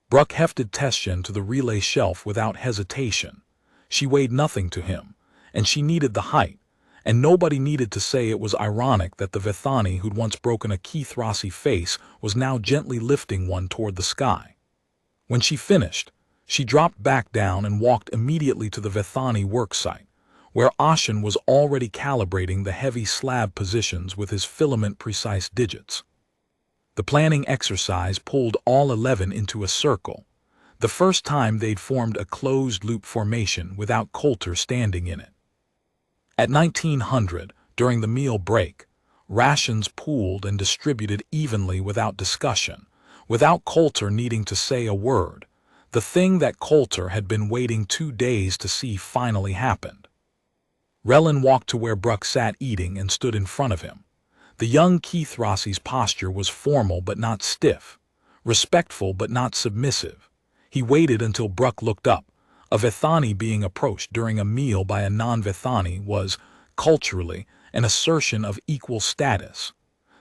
Bruck hefted Tessian to the relay shelf without hesitation. She weighed nothing to him, and she needed the height, and nobody needed to say it was ironic that the Vethani who'd once broken a Keith Rossi face was now gently lifting one toward the sky. When she finished, she dropped back down and walked immediately to the Vethani worksite, where Ashen was already calibrating the heavy slab positions with his filament-precise digits. The planning exercise pulled all 11 into a circle, the first time they'd formed a closed-loop formation without Coulter standing in it. At 1900, during the meal break, rations pooled and distributed evenly without discussion, without Coulter needing to say a word. The thing that Coulter had been waiting 2 days to see finally happened. Relin walked to where Bruck sat eating and stood in front of him. The young Keith Rossi's posture was formal but not stiff, respectful but not submissive. He waited until Bruck looked up. A Vethani being approached during a meal by a non-Vethani was, culturally, an assertion of equal status.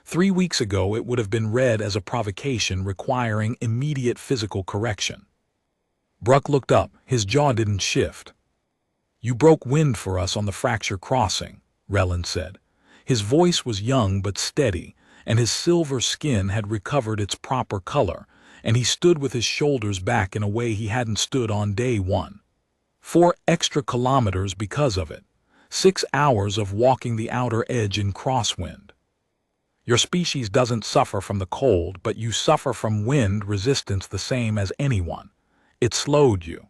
3 weeks ago it would have been read as a provocation requiring immediate physical correction. Bruck looked up, his jaw didn't shift. "You broke wind for us on the fracture crossing," Relin said. His voice was young but steady, and his silver skin had recovered its proper color, and he stood with his shoulders back in a way he hadn't stood on day 1. 4 extra kilometers because of it. 6 hours of walking the outer edge in crosswind. Your species doesn't suffer from the cold, but you suffer from wind resistance the same as anyone. It slowed you.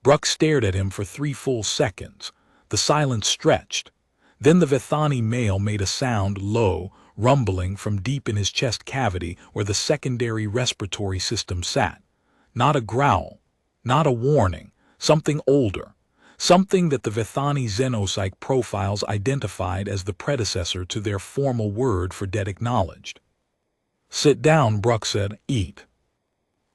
Bruck stared at him for 3 full seconds. The silence stretched. Then the Vethani male made a sound, low, rumbling from deep in his chest cavity where the secondary respiratory system sat. Not a growl, not a warning, something older, something that the Vethani xenopsych profiles identified as the predecessor to their formal word for dead acknowledged. "Sit down," Bruck said. "Eat."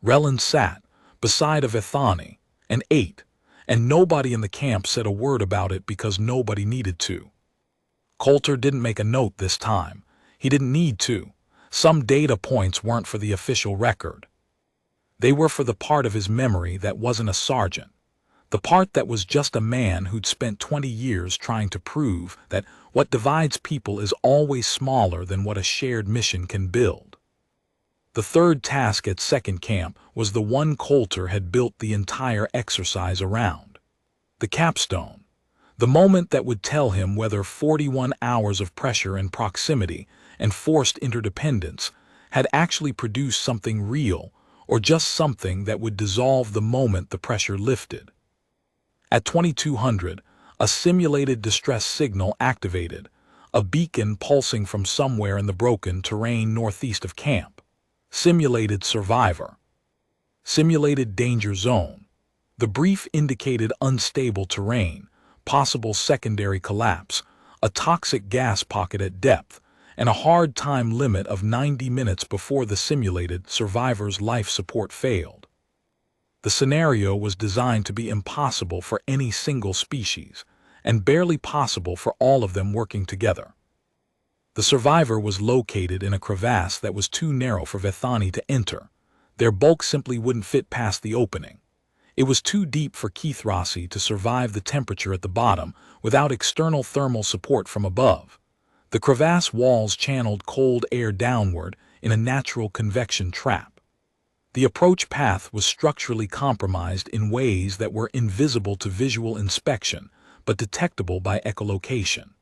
Relin sat beside a Vethani and ate, and nobody in the camp said a word about it because nobody needed to. Coulter didn't make a note this time. He didn't need to. Some data points weren't for the official record. They were for the part of his memory that wasn't a sergeant. The part that was just a man who'd spent 20 years trying to prove that what divides people is always smaller than what a shared mission can build. The third task at second camp was the one Coulter had built the entire exercise around. The capstone. The moment that would tell him whether 41 hours of pressure and proximity and forced interdependence had actually produced something real or just something that would dissolve the moment the pressure lifted. At 2200, a simulated distress signal activated, a beacon pulsing from somewhere in the broken terrain northeast of camp. Simulated survivor. Simulated danger zone. The brief indicated unstable terrain, possible secondary collapse, a toxic gas pocket at depth, and a hard time limit of 90 minutes before the simulated survivor's life support failed. The scenario was designed to be impossible for any single species, and barely possible for all of them working together. The survivor was located in a crevasse that was too narrow for Vethani to enter. Their bulk simply wouldn't fit past the opening. It was too deep for Keith Rossi to survive the temperature at the bottom without external thermal support from above. The crevasse walls channeled cold air downward in a natural convection trap. The approach path was structurally compromised in ways that were invisible to visual inspection but detectable by echolocation.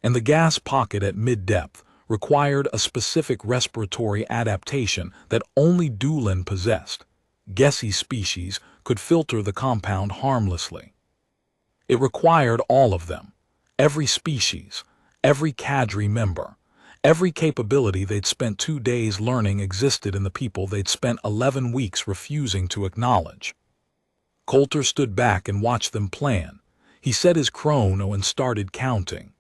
And the gas pocket at mid-depth, required a specific respiratory adaptation that only Doolin possessed. Gessie's species could filter the compound harmlessly. It required all of them, every species, every cadre member. Every capability they'd spent 2 days learning existed in the people they'd spent 11 weeks refusing to acknowledge. Coulter stood back and watched them plan. He set his chrono and started counting.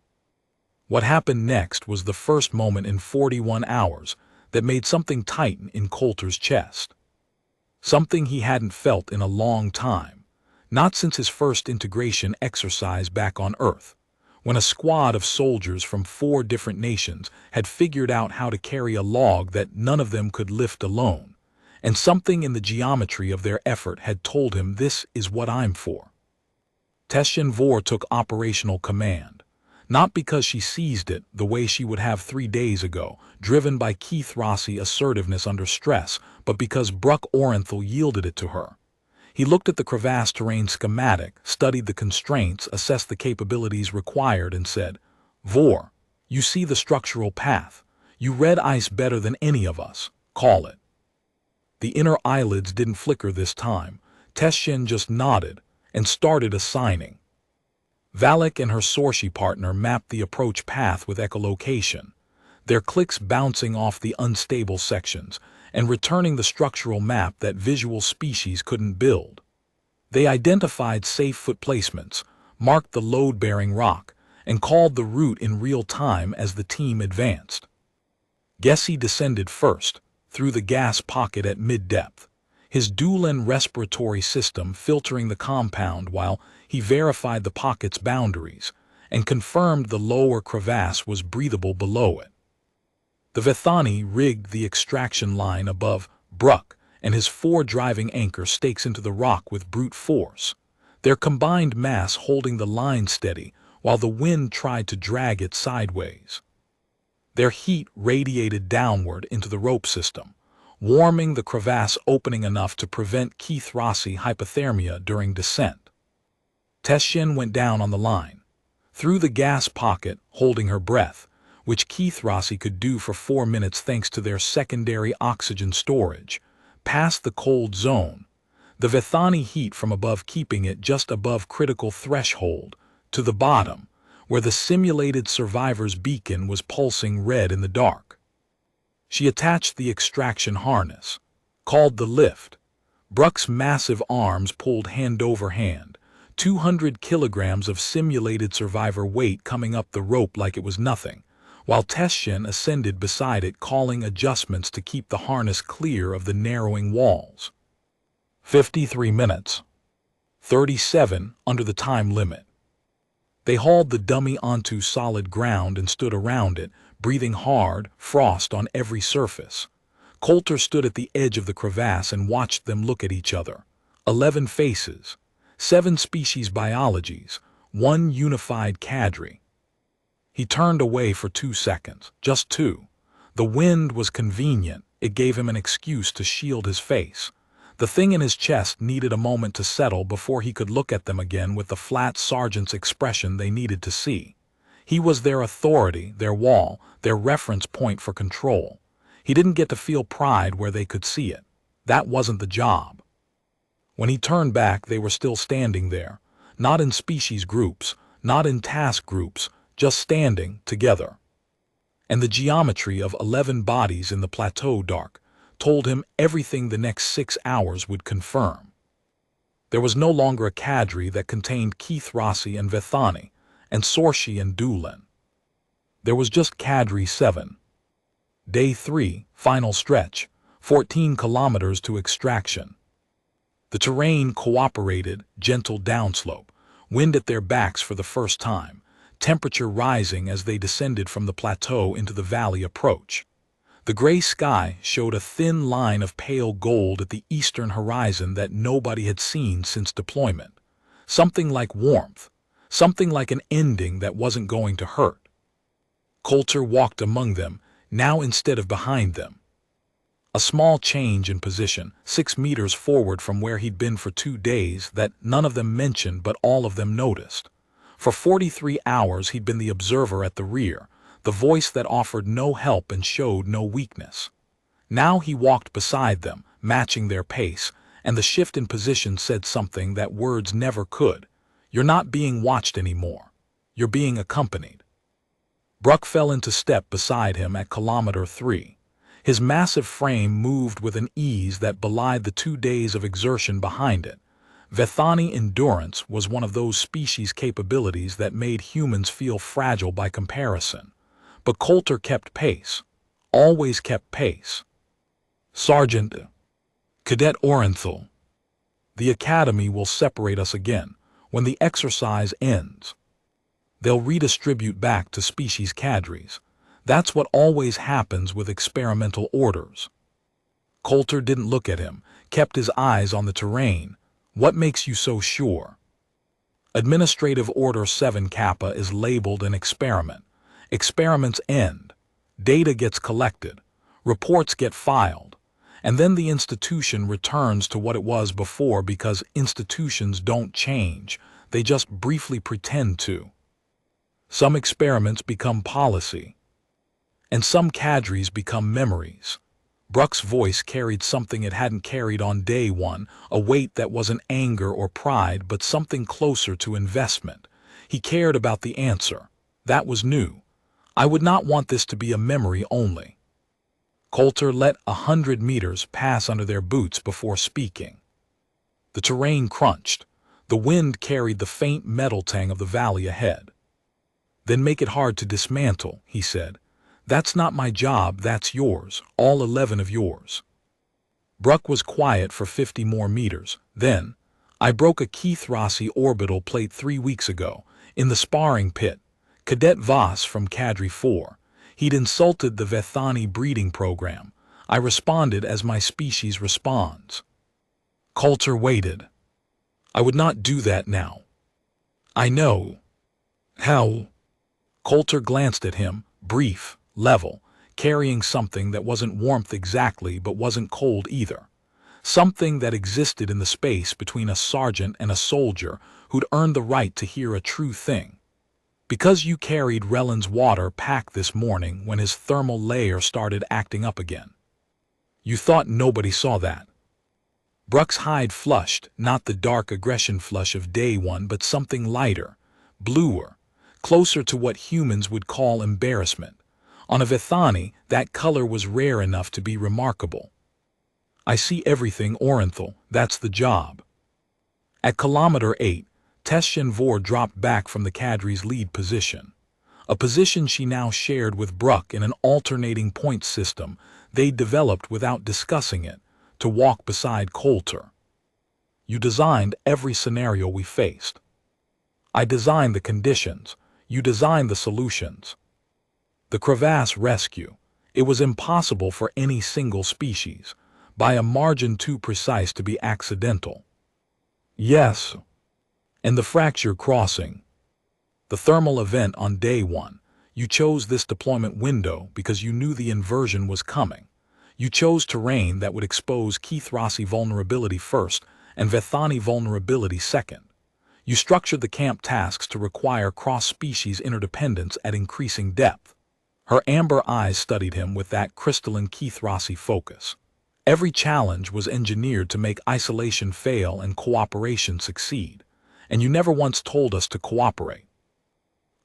What happened next was the first moment in 41 hours that made something tighten in Coulter's chest. Something he hadn't felt in a long time, not since his first integration exercise back on Earth, when a squad of soldiers from 4 different nations had figured out how to carry a log that none of them could lift alone, and something in the geometry of their effort had told him, this is what I'm for. Teshin Vor took operational command, not because she seized it the way she would have 3 days ago, driven by Keith Rossi assertiveness under stress, but because Bruck Orenthal yielded it to her. He looked at the crevasse terrain schematic, studied the constraints, assessed the capabilities required, and said, Vor, you see the structural path. You read ice better than any of us. Call it. The inner eyelids didn't flicker this time. Teshin just nodded and started assigning. Valak and her Sorshi partner mapped the approach path with echolocation, their clicks bouncing off the unstable sections and returning the structural map that visual species couldn't build. They identified safe foot placements, marked the load-bearing rock, and called the route in real time as the team advanced. Gessie descended first, through the gas pocket at mid-depth, his Doolin respiratory system filtering the compound while he verified the pocket's boundaries and confirmed the lower crevasse was breathable below it. The Vethani rigged the extraction line above Bruck and his 4 driving anchor stakes into the rock with brute force, their combined mass holding the line steady while the wind tried to drag it sideways. Their heat radiated downward into the rope system, warming the crevasse opening enough to prevent Keith Rossi hypothermia during descent. Teshin went down on the line, through the gas pocket, holding her breath, which Keith Rossi could do for 4 minutes thanks to their secondary oxygen storage, past the cold zone, the Vethani heat from above keeping it just above critical threshold, to the bottom, where the simulated survivor's beacon was pulsing red in the dark. She attached the extraction harness, called the lift. Bruck's massive arms pulled hand over hand, 200 kilograms of simulated survivor weight coming up the rope like it was nothing, while Teshin ascended beside it, calling adjustments to keep the harness clear of the narrowing walls. 53 minutes. 37 under the time limit. They hauled the dummy onto solid ground and stood around it, breathing hard, frost on every surface. Coulter stood at the edge of the crevasse and watched them look at each other. 11 faces, 7 species biologies, 1 unified cadre. He turned away for 2 seconds, just 2. The wind was convenient. It gave him an excuse to shield his face. The thing in his chest needed a moment to settle before he could look at them again with the flat sergeant's expression they needed to see. He was their authority, their wall, their reference point for control. He didn't get to feel pride where they could see it. That wasn't the job. When he turned back, they were still standing there, not in species groups, not in task groups, just standing together. And the geometry of 11 bodies in the plateau dark told him everything the next 6 hours would confirm. There was no longer a cadre that contained Keith Rossi and Vethani, and Sorshi and Doolin. There was just Cadre 7. Day 3, final stretch, 14 kilometers to extraction. The terrain cooperated, gentle downslope, wind at their backs for the first time, temperature rising as they descended from the plateau into the valley approach. The gray sky showed a thin line of pale gold at the eastern horizon that nobody had seen since deployment. Something like warmth, something like an ending that wasn't going to hurt. Coulter walked among them, now instead of behind them. A small change in position, 6 meters forward from where he'd been for 2 days, that none of them mentioned but all of them noticed. For 43 hours he'd been the observer at the rear, the voice that offered no help and showed no weakness. Now he walked beside them, matching their pace, and the shift in position said something that words never could. You're not being watched anymore. You're being accompanied. Bruck fell into step beside him at kilometer 3. His massive frame moved with an ease that belied the 2 days of exertion behind it. Vethani endurance was one of those species' capabilities that made humans feel fragile by comparison. But Coulter kept pace. Always kept pace. Sergeant, Cadet Orenthal, the academy will separate us again when the exercise ends. They'll redistribute back to species cadres. That's what always happens with experimental orders. Coulter didn't look at him, kept his eyes on the terrain. What makes you so sure? Administrative Order 7 Kappa is labeled an experiment. Experiments end. Data gets collected. Reports get filed. And then the institution returns to what it was before because institutions don't change. They just briefly pretend to. Some experiments become policy. And some cadres become memories. Bruck's voice carried something it hadn't carried on day one, a weight that wasn't anger or pride, but something closer to investment. He cared about the answer. That was new. I would not want this to be a memory only. Coulter let 100 meters pass under their boots before speaking. The terrain crunched. The wind carried the faint metal tang of the valley ahead. Then make it hard to dismantle, he said. That's not my job, that's yours, all 11 of yours. Bruck was quiet for 50 more meters. Then, I broke a Keith Rossi orbital plate 3 weeks ago, in the sparring pit. Cadet Voss from Cadre 4. He'd insulted the Vethani breeding program. I responded as my species responds. Coulter waited. I would not do that now. I know. How? Coulter glanced at him, brief, level, carrying something that wasn't warmth exactly but wasn't cold either. Something that existed in the space between a sergeant and a soldier who'd earned the right to hear a true thing. Because you carried Rellen's water pack this morning when his thermal layer started acting up again. You thought nobody saw that. Bruck's hide flushed, not the dark aggression flush of day one, but something lighter, bluer, closer to what humans would call embarrassment. On a Vethani, that color was rare enough to be remarkable. I see everything, Orenthal, that's the job. At kilometer 8, Tessian Vor dropped back from the cadre's lead position, a position she now shared with Bruck in an alternating point system they'd developed without discussing it, to walk beside Coulter. You designed every scenario we faced. I designed the conditions, you designed the solutions. The crevasse rescue, it was impossible for any single species, by a margin too precise to be accidental. Yes. And the fracture crossing. The thermal event on day one, you chose this deployment window because you knew the inversion was coming. You chose terrain that would expose Keith Rossi vulnerability first and Vethani vulnerability second. You structured the camp tasks to require cross-species interdependence at increasing depth. Her amber eyes studied him with that crystalline Keith Rossi focus. Every challenge was engineered to make isolation fail and cooperation succeed. And you never once told us to cooperate.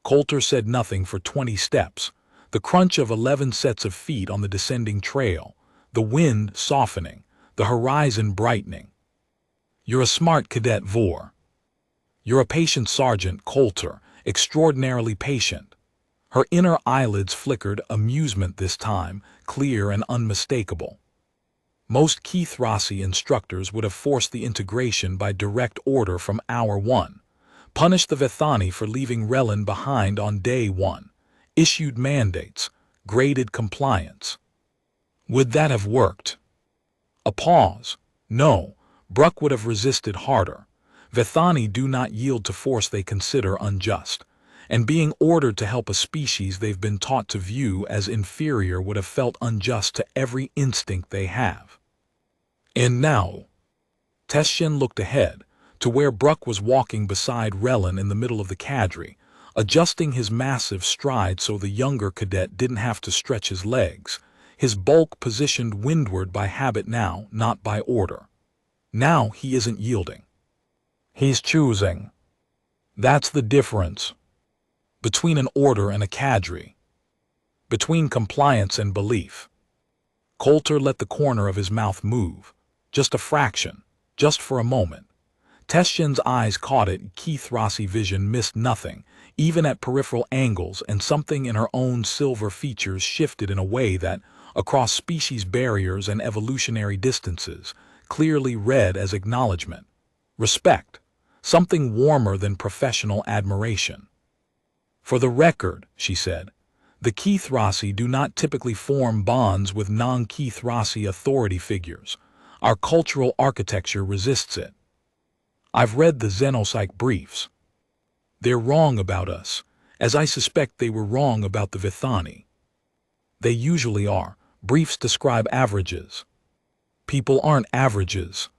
Coulter said nothing for 20 steps, the crunch of 11 sets of feet on the descending trail, the wind softening, the horizon brightening. You're a smart cadet, Vor. You're a patient sergeant, Coulter, extraordinarily patient. Her inner eyelids flickered, amusement this time, clear and unmistakable. Most Keith Rossi instructors would have forced the integration by direct order from hour one, punished the Vethani for leaving Rellen behind on day one, issued mandates, graded compliance. Would that have worked? A pause. No, Bruck would have resisted harder. Vethani do not yield to force they consider unjust, and being ordered to help a species they've been taught to view as inferior would have felt unjust to every instinct they have. And now, Tessian looked ahead, to where Bruck was walking beside Rellen in the middle of the cadre, adjusting his massive stride so the younger cadet didn't have to stretch his legs, his bulk positioned windward by habit now, not by order. Now he isn't yielding. He's choosing. That's the difference between an order and a cadre, between compliance and belief. Coulter let the corner of his mouth move, just a fraction, just for a moment. Teshin's eyes caught it. Keith Rossi vision missed nothing, even at peripheral angles, and something in her own silver features shifted in a way that, across species barriers and evolutionary distances, clearly read as acknowledgement, respect, something warmer than professional admiration. For the record, she said, the Keith Rossi do not typically form bonds with non-Keith Rossi authority figures. Our cultural architecture resists it. I've read the Xenopsych briefs. They're wrong about us, as I suspect they were wrong about the Vithani. They usually are. Briefs describe averages. People aren't averages.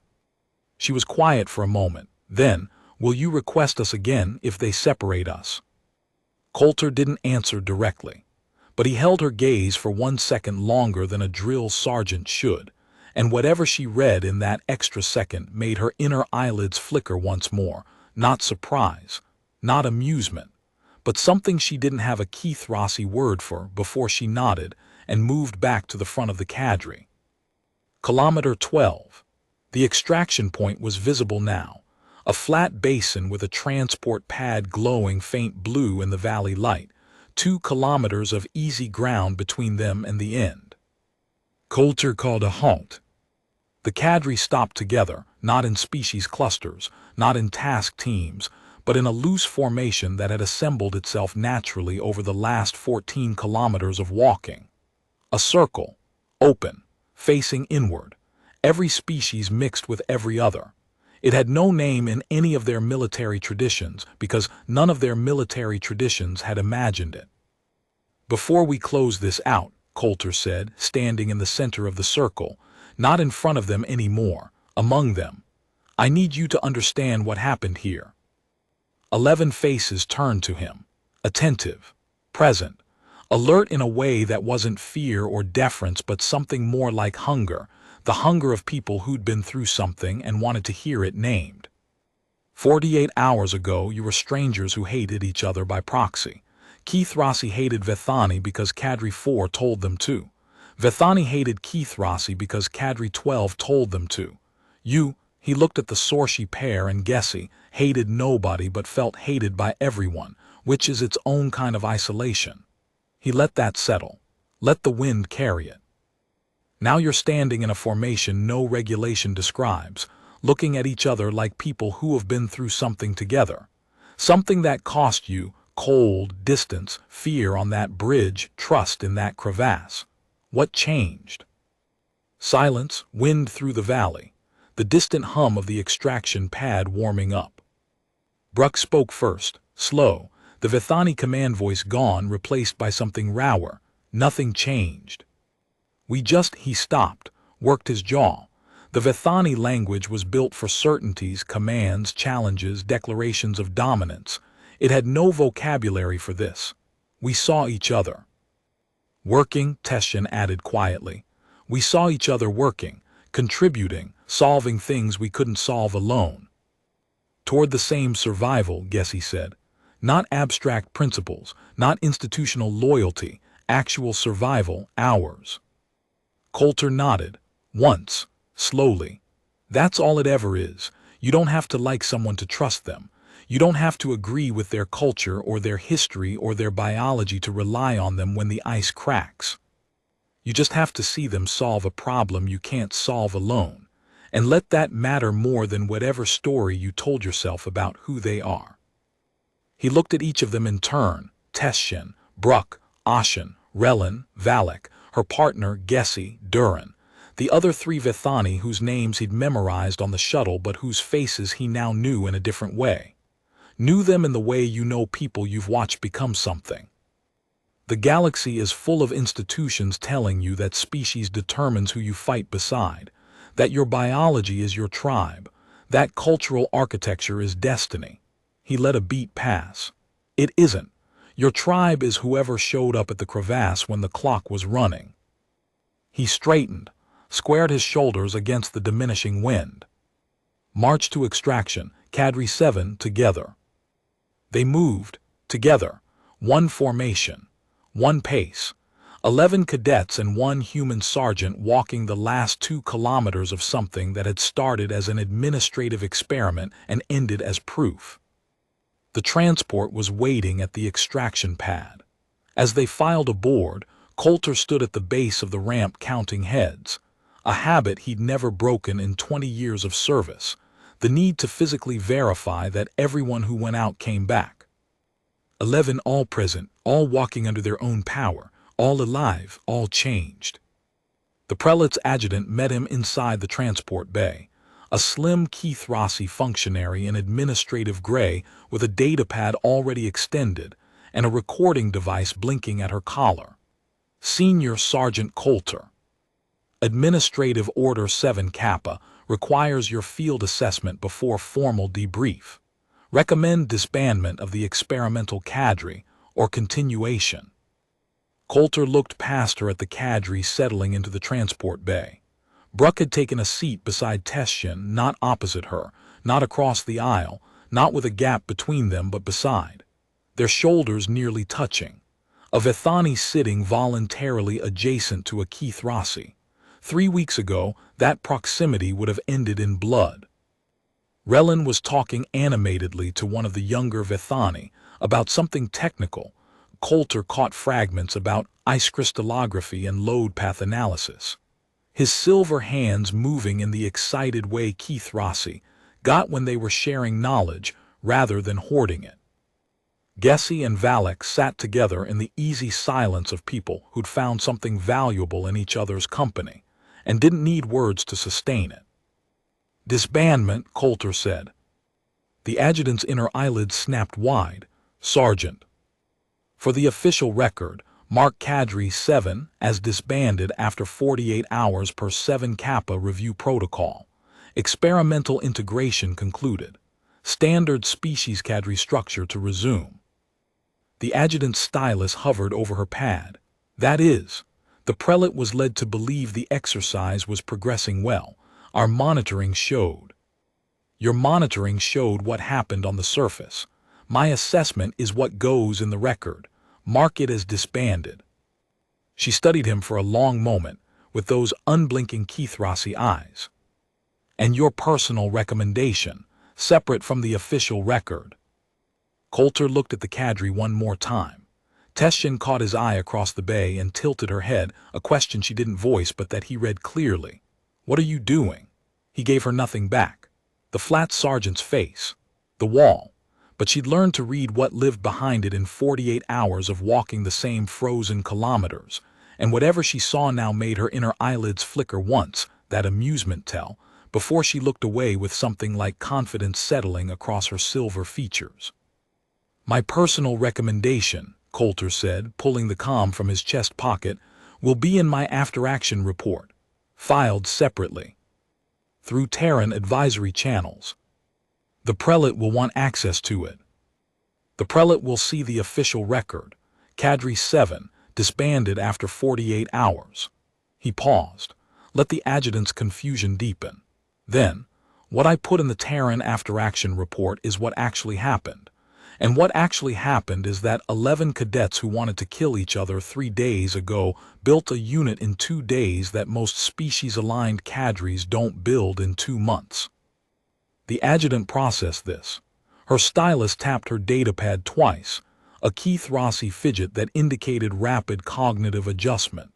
She was quiet for a moment. Then, will you request us again if they separate us? Coulter didn't answer directly, but he held her gaze for 1 second longer than a drill sergeant should, and whatever she read in that extra second made her inner eyelids flicker once more, not surprise, not amusement, but something she didn't have a Keith Rossi word for before she nodded and moved back to the front of the cadre. Kilometer 12. The extraction point was visible now, a flat basin with a transport pad glowing faint blue in the valley light, 2 kilometers of easy ground between them and the end. Coulter called a halt. The cadre stopped together, not in species clusters, not in task teams, but in a loose formation that had assembled itself naturally over the last 14 kilometers of walking. A circle, open, facing inward, every species mixed with every other. It had no name in any of their military traditions because none of their military traditions had imagined it. Before we close this out, Coulter said, standing in the center of the circle, not in front of them anymore, among them, I need you to understand what happened here. 11 faces turned to him, attentive, present, alert in a way that wasn't fear or deference but something more like hunger, the hunger of people who'd been through something and wanted to hear it named. 48 hours ago you were strangers who hated each other by proxy. Keith Rossi hated Vithani because Cadre 4 told them to. Vithani hated Keith Rossi because Cadre 12 told them to. You, he looked at the Sorshi pair and Gessi, hated nobody but felt hated by everyone, which is its own kind of isolation. He let that settle. Let the wind carry it. Now you're standing in a formation no regulation describes, looking at each other like people who have been through something together. Something that cost you cold, distance, fear on that bridge, trust in that crevasse. What changed? Silence, wind through the valley, the distant hum of the extraction pad warming up. Bruck spoke first, slow, the Vithani command voice gone, replaced by something rower. Nothing changed. He stopped, worked his jaw. The Vithani language was built for certainties, commands, challenges, declarations of dominance. It had no vocabulary for this. We saw each other. Working, Teshin added quietly. We saw each other working, contributing, solving things we couldn't solve alone. Toward the same survival, Gessi said. Not abstract principles, not institutional loyalty, actual survival, ours. Coulter nodded, once, slowly. That's all it ever is. You don't have to like someone to trust them. You don't have to agree with their culture or their history or their biology to rely on them when the ice cracks. You just have to see them solve a problem you can't solve alone, and let that matter more than whatever story you told yourself about who they are. He looked at each of them in turn, Teshin, Bruck, Ashen, Relin, Valak, her partner Gessi, Durin, the other 3 Vithani whose names he'd memorized on the shuttle but whose faces he now knew in a different way. Knew them in the way you know people you've watched become something. The galaxy is full of institutions telling you that species determines who you fight beside, that your biology is your tribe, that cultural architecture is destiny. He let a beat pass. It isn't. Your tribe is whoever showed up at the crevasse when the clock was running. He straightened, squared his shoulders against the diminishing wind. March to extraction, Cadre 7 together. They moved, together, one formation, one pace. 11 cadets and one human sergeant walking the last 2 kilometers of something that had started as an administrative experiment and ended as proof. The transport was waiting at the extraction pad. As they filed aboard, Coulter stood at the base of the ramp counting heads, a habit he'd never broken in 20 years of service, the need to physically verify that everyone who went out came back. 11 all present, all walking under their own power, all alive, all changed. The prelate's adjutant met him inside the transport bay, a slim Keith Rossi functionary in administrative gray with a datapad already extended and a recording device blinking at her collar. Senior Sergeant Coulter. Administrative Order 7 Kappa requires your field assessment before formal debrief. Recommend disbandment of the experimental cadre or continuation. Coulter looked past her at the cadre settling into the transport bay. Bruck had taken a seat beside Teshin, not opposite her, not across the aisle, not with a gap between them but beside, their shoulders nearly touching. A Vithani sitting voluntarily adjacent to a Keith Rossi. 3 weeks ago, that proximity would have ended in blood. Relin was talking animatedly to one of the younger Vithani about something technical. Coulter caught fragments about ice crystallography and load path analysis. His silver hands moving in the excited way Keith Rossi got when they were sharing knowledge rather than hoarding it. Gessie and Valek sat together in the easy silence of people who'd found something valuable in each other's company and didn't need words to sustain it. Disbandment, Coulter said. The adjutant's inner eyelids snapped wide. Sergeant. For the official record, mark Cadre 7 as disbanded after 48 hours per 7 Kappa review protocol. Experimental integration concluded. Standard species cadre structure to resume. The adjutant's stylus hovered over her pad. That is, the prelate was led to believe the exercise was progressing well. Our monitoring showed. Your monitoring showed what happened on the surface. My assessment is what goes in the record. Mark it as disbanded. She studied him for a long moment with those unblinking Keith Rossi eyes. And your personal recommendation, separate from the official record. Coulter looked at the cadre one more time. Teshin caught his eye across the bay and tilted her head, a question she didn't voice but that he read clearly. What are you doing? He gave her nothing back. The flat sergeant's face. The wall. But she'd learned to read what lived behind it in 48 hours of walking the same frozen kilometers, and whatever she saw now made her inner eyelids flicker once, that amusement tell, before she looked away with something like confidence settling across her silver features. My personal recommendation, Coulter said, pulling the comm from his chest pocket, will be in my after-action report, filed separately. Through Terran advisory channels. The prelate will want access to it. The prelate will see the official record, Cadre 7, disbanded after 48 hours. He paused. Let the adjutant's confusion deepen. Then, what I put in the Terran after-action report is what actually happened. And what actually happened is that 11 cadets who wanted to kill each other 3 days ago built a unit in 2 days that most species-aligned cadres don't build in 2 months. The adjutant processed this. Her stylus tapped her datapad twice, a Keith Rossi fidget that indicated rapid cognitive adjustment.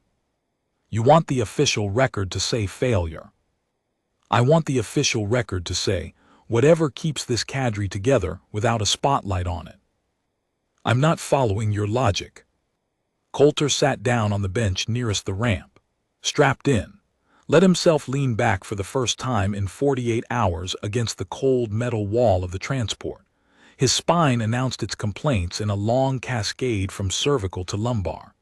You want the official record to say failure. I want the official record to say whatever keeps this cadre together without a spotlight on it. I'm not following your logic. Coulter sat down on the bench nearest the ramp, strapped in, let himself lean back for the first time in 48 hours against the cold metal wall of the transport. His spine announced its complaints in a long cascade from cervical to lumbar.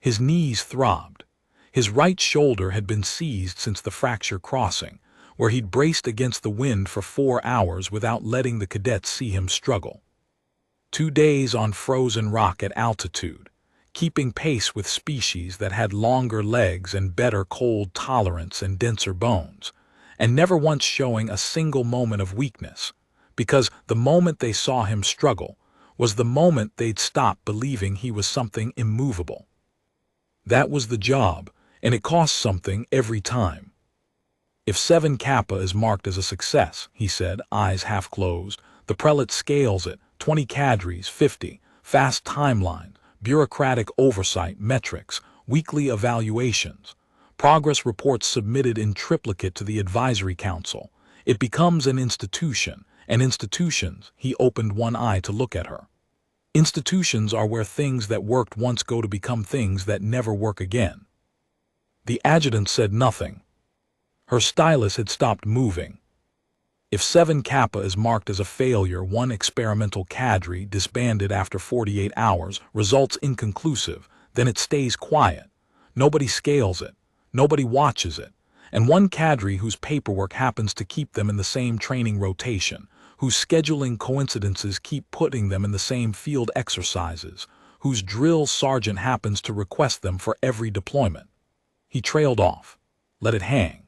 His knees throbbed. His right shoulder had been seized since the fracture crossing, where he'd braced against the wind for 4 hours without letting the cadets see him struggle. 2 days on frozen rock at altitude, keeping pace with species that had longer legs and better cold tolerance and denser bones, and never once showing a single moment of weakness, because the moment they saw him struggle was the moment they'd stop believing he was something immovable. That was the job, and it cost something every time. If 7 Kappa is marked as a success, he said, eyes half closed, the prelate scales it, 20 cadres, 50, fast timeline, bureaucratic oversight, metrics, weekly evaluations, progress reports submitted in triplicate to the advisory council. It becomes an institution, and institutions, he opened one eye to look at her. Institutions are where things that worked once go to become things that never work again. The adjutant said nothing. Her stylus had stopped moving. If 7 Kappa is marked as a failure, one experimental cadre disbanded after 48 hours, results inconclusive, then it stays quiet. Nobody scales it, nobody watches it, and one cadre whose paperwork happens to keep them in the same training rotation, whose scheduling coincidences keep putting them in the same field exercises, whose drill sergeant happens to request them for every deployment. He trailed off, let it hang.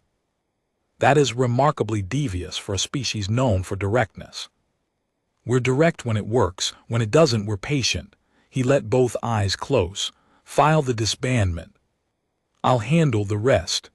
That is remarkably devious for a species known for directness. We're direct when it works, when it doesn't we're patient. He let both eyes close. File the disbandment. I'll handle the rest.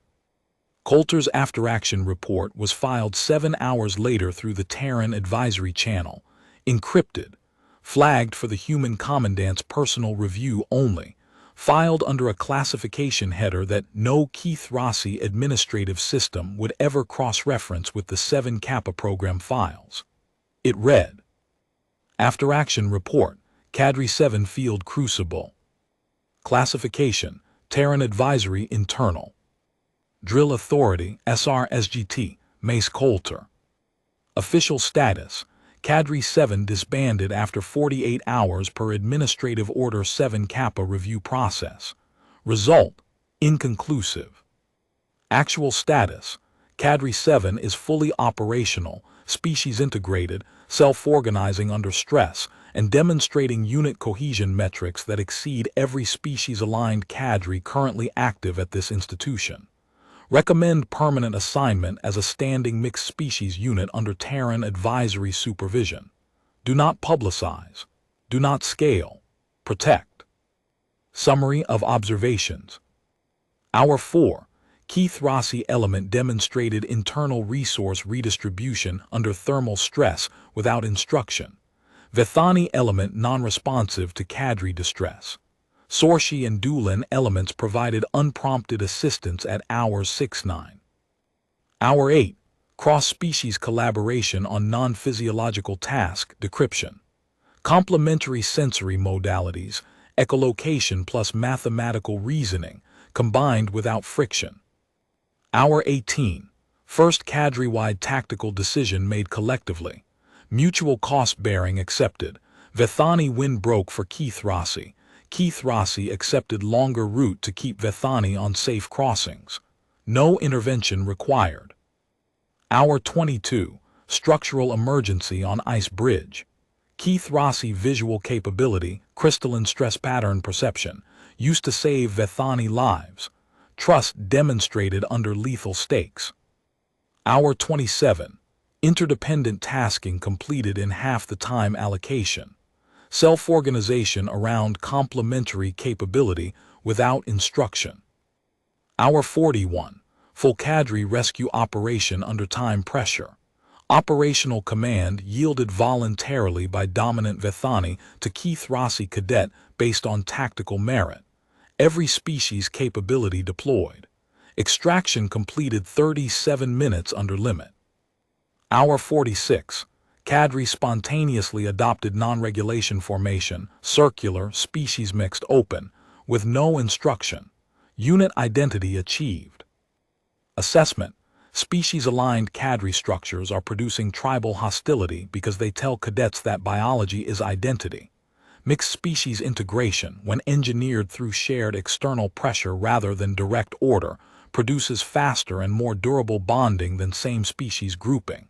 Coulter's after-action report was filed 7 hours later through the Terran advisory channel, encrypted, flagged for the human commandant's personal review only, filed under a classification header that no Keith Rossi administrative system would ever cross-reference with the 7 Kappa program files. It read, After-action report, Cadre 7 field crucible. Classification, Terran advisory internal. Drill authority, SR-SGT, Mace Coulter. Official status, Cadre 7 disbanded after 48 hours per Administrative Order 7 Kappa review process. Result, inconclusive. Actual status, Cadre 7 is fully operational, species integrated, self-organizing under stress, and demonstrating unit cohesion metrics that exceed every species-aligned cadre currently active at this institution. Recommend permanent assignment as a standing mixed species unit under Terran advisory supervision. Do not publicize. Do not scale. Protect. Summary of observations. Hour 4. Keith Rossi element demonstrated internal resource redistribution under thermal stress without instruction. Vethani element non-responsive to cadre distress. Sorshi and Doolin elements provided unprompted assistance at hours 6-9. Hour 8. Cross-species collaboration on non-physiological task decryption. Complementary sensory modalities, echolocation plus mathematical reasoning, combined without friction. Hour 18. First cadre-wide tactical decision made collectively. Mutual cost-bearing accepted. Vethani wind broke for Keith Rossi. Keith Rossi accepted longer route to keep Vethani on safe crossings. No intervention required. Hour 22. Structural emergency on ice bridge. Keith Rossi visual capability, crystalline stress pattern perception, used to save Vethani lives. Trust demonstrated under lethal stakes. Hour 27. Interdependent tasking completed in half the time allocation. Self-organization around complementary capability without instruction. Hour 41. Full cadre rescue operation under time pressure. Operational command yielded voluntarily by dominant Vethani to Keith Rossi cadet based on tactical merit. Every species capability deployed. Extraction completed 37 minutes under limit. Hour 46. Cadre spontaneously adopted non-regulation formation, circular, species mixed open, with no instruction. Unit identity achieved. Assessment. Species-aligned cadre structures are producing tribal hostility because they tell cadets that biology is identity. Mixed species integration, when engineered through shared external pressure rather than direct order, produces faster and more durable bonding than same species grouping.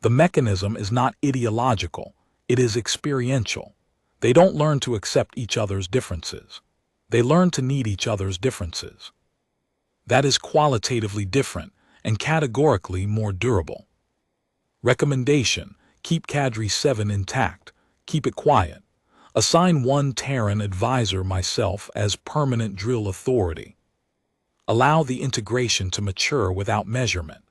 The mechanism is not ideological, it is experiential. They don't learn to accept each other's differences. They learn to need each other's differences. That is qualitatively different and categorically more durable. Recommendation: keep Cadre 7 intact. Keep it quiet. Assign one Terran advisor, myself, as permanent drill authority. Allow the integration to mature without measurement.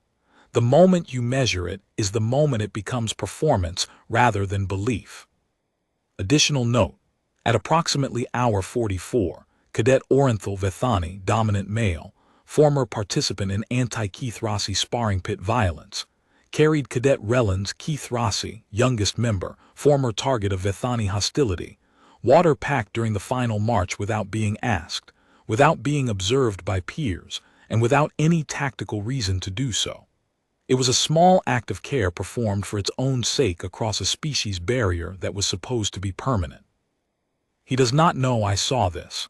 The moment you measure it is the moment it becomes performance rather than belief. Additional note: at approximately hour 44, Cadet Orenthal Vethani, dominant male, former participant in anti-Keith Rossi sparring pit violence, carried Cadet Relans Keith Rossi, youngest member, former target of Vethani hostility, water packed during the final march without being asked, without being observed by peers, and without any tactical reason to do so. It was a small act of care performed for its own sake across a species barrier that was supposed to be permanent. He does not know I saw this.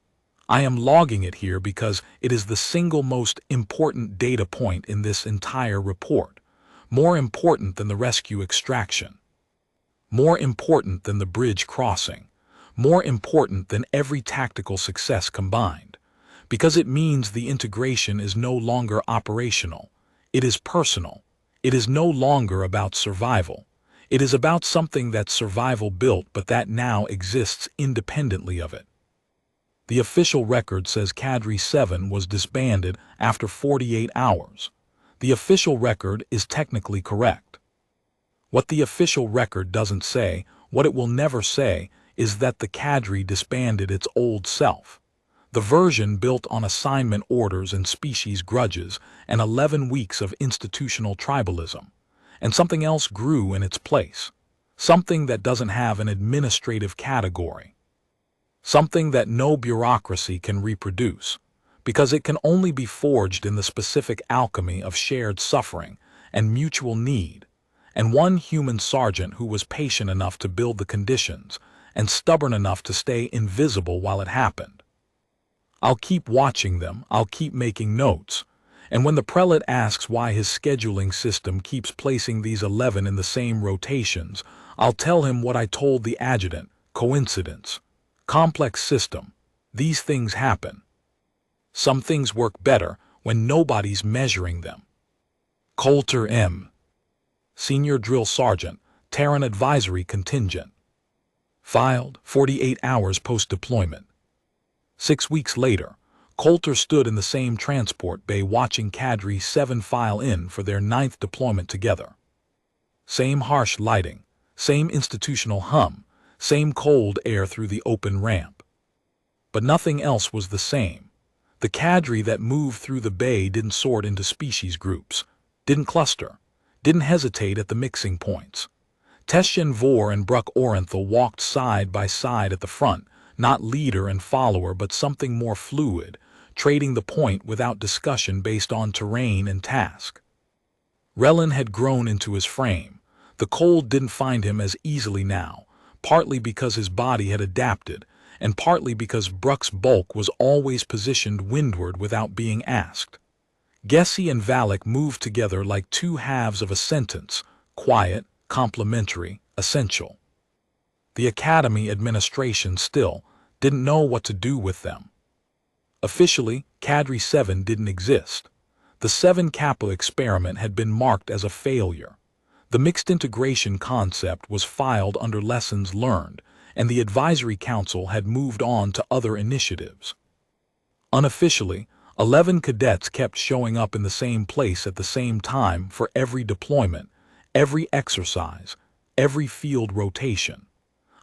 I am logging it here because it is the single most important data point in this entire report, more important than the rescue extraction, more important than the bridge crossing, more important than every tactical success combined, because it means the integration is no longer operational. It is personal. It is no longer about survival. It is about something that survival built but that now exists independently of it. The official record says Cadre 7 was disbanded after 48 hours. The official record is technically correct. What the official record doesn't say, what it will never say, is that the Cadre disbanded its old self. The version built on assignment orders and species grudges and 11 weeks of institutional tribalism. And something else grew in its place. Something that doesn't have an administrative category. Something that no bureaucracy can reproduce, because it can only be forged in the specific alchemy of shared suffering and mutual need, and one human sergeant who was patient enough to build the conditions and stubborn enough to stay invisible while it happened. I'll keep watching them, I'll keep making notes, and when the prelate asks why his scheduling system keeps placing these 11 in the same rotations, I'll tell him what I told the adjutant: coincidence. Complex system. These things happen. Some things work better when nobody's measuring them. Coulter M. Senior Drill Sergeant, Terran Advisory Contingent. Filed 48 hours post-deployment. 6 weeks later, Coulter stood in the same transport bay watching Cadre 7 file in for their 9th deployment together. Same harsh lighting, same institutional hum, same cold air through the open ramp. But nothing else was the same. The Cadre that moved through the bay didn't sort into species groups, didn't cluster, didn't hesitate at the mixing points. Teshchen Vor and Bruck Orenthal walked side by side at the front, not leader and follower but something more fluid, trading the point without discussion based on terrain and task. Relin had grown into his frame. The cold didn't find him as easily now, partly because his body had adapted, and partly because Bruck's bulk was always positioned windward without being asked. Gessie and Valak moved together like two halves of a sentence: quiet, complementary, essential. The Academy administration still didn't know what to do with them. Officially, Cadre 7 didn't exist. The 7 Kappa experiment had been marked as a failure. The mixed integration concept was filed under lessons learned, and the advisory council had moved on to other initiatives. Unofficially, 11 cadets kept showing up in the same place at the same time for every deployment, every exercise, every field rotation.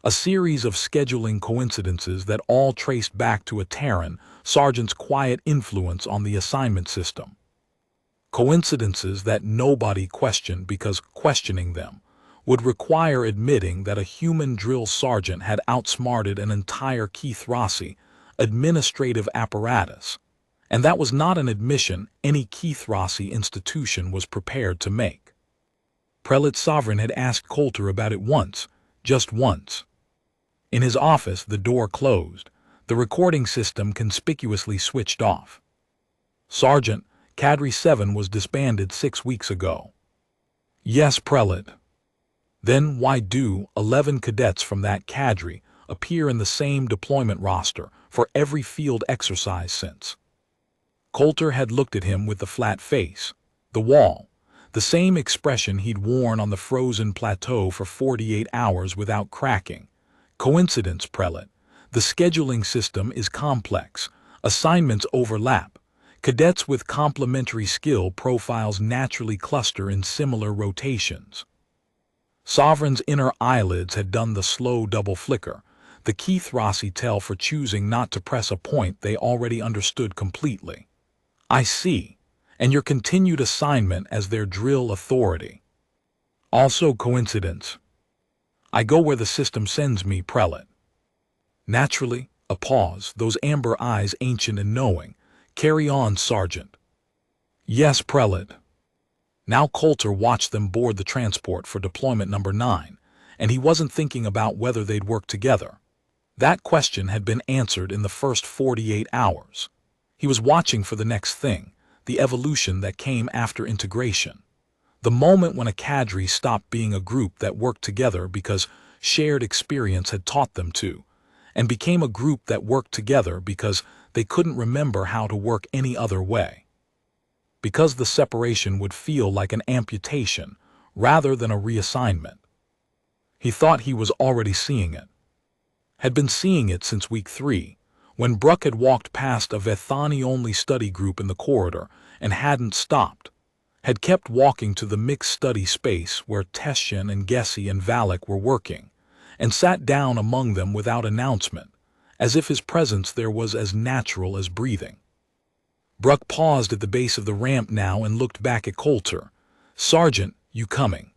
A series of scheduling coincidences that all traced back to a Terran sergeant's quiet influence on the assignment system. Coincidences that nobody questioned because questioning them would require admitting that a human drill sergeant had outsmarted an entire Keith Rossi administrative apparatus, and that was not an admission any Keith Rossi institution was prepared to make. Prelate Sovereign had asked Coulter about it once, just once. In his office, the door closed, the recording system conspicuously switched off. Sergeant, Cadre 7 was disbanded 6 weeks ago. Yes, Prelate. Then why do 11 cadets from that cadre appear in the same deployment roster for every field exercise since. Coulter had looked at him with the flat face, the wall, the same expression he'd worn on the frozen plateau for 48 hours without cracking. Coincidence, prelate. The scheduling system is complex. Assignments overlap. Cadets with complementary skill profiles naturally cluster in similar rotations. Sovereign's inner eyelids had done the slow double flicker, the Keith Rossi tell for choosing not to press a point they already understood completely. I see. And your continued assignment as their drill authority. Also coincidence. I go where the system sends me, prelate. Naturally, a pause, those amber eyes ancient and knowing. Carry on, Sergeant. Yes, prelate. Now Coulter watched them board the transport for deployment number 9, and he wasn't thinking about whether they'd work together. That question had been answered in the first 48 hours. He was watching for the next thing, the evolution that came after integration. The moment when a cadre stopped being a group that worked together because shared experience had taught them to, and became a group that worked together because they couldn't remember how to work any other way. Because the separation would feel like an amputation rather than a reassignment. He thought he was already seeing it. Had been seeing it since week 3, when Bruck had walked past a Vethani-only study group in the corridor and hadn't stopped, had kept walking to the mixed study space where Teshin and Gessie and Valak were working, and sat down among them without announcement, as if his presence there was as natural as breathing. Bruck paused at the base of the ramp now and looked back at Coulter. Sergeant, you coming?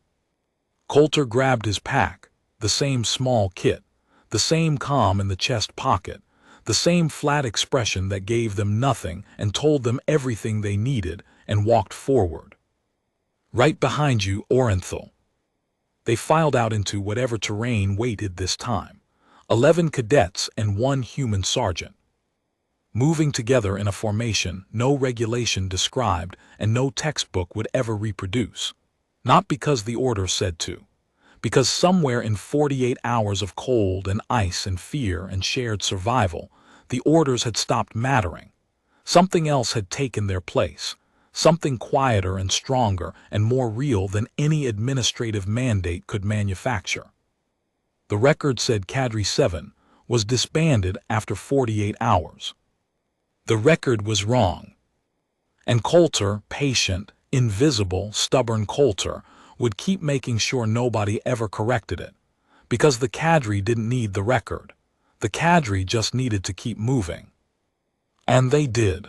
Coulter grabbed his pack, the same small kit, the same calm in the chest pocket, the same flat expression that gave them nothing and told them everything they needed, and walked forward. Right behind you, Orenthal. They filed out into whatever terrain waited this time. 11 cadets and 1 human sergeant. Moving together in a formation no regulation described and no textbook would ever reproduce. Not because the order said to. Because somewhere in 48 hours of cold and ice and fear and shared survival, the orders had stopped mattering. Something else had taken their place, something quieter and stronger and more real than any administrative mandate could manufacture. The record said Cadre 7 was disbanded after 48 hours. The record was wrong. And Coulter, patient, invisible, stubborn Coulter, would keep making sure nobody ever corrected it, because the cadre didn't need the record. The cadre just needed to keep moving. And they did.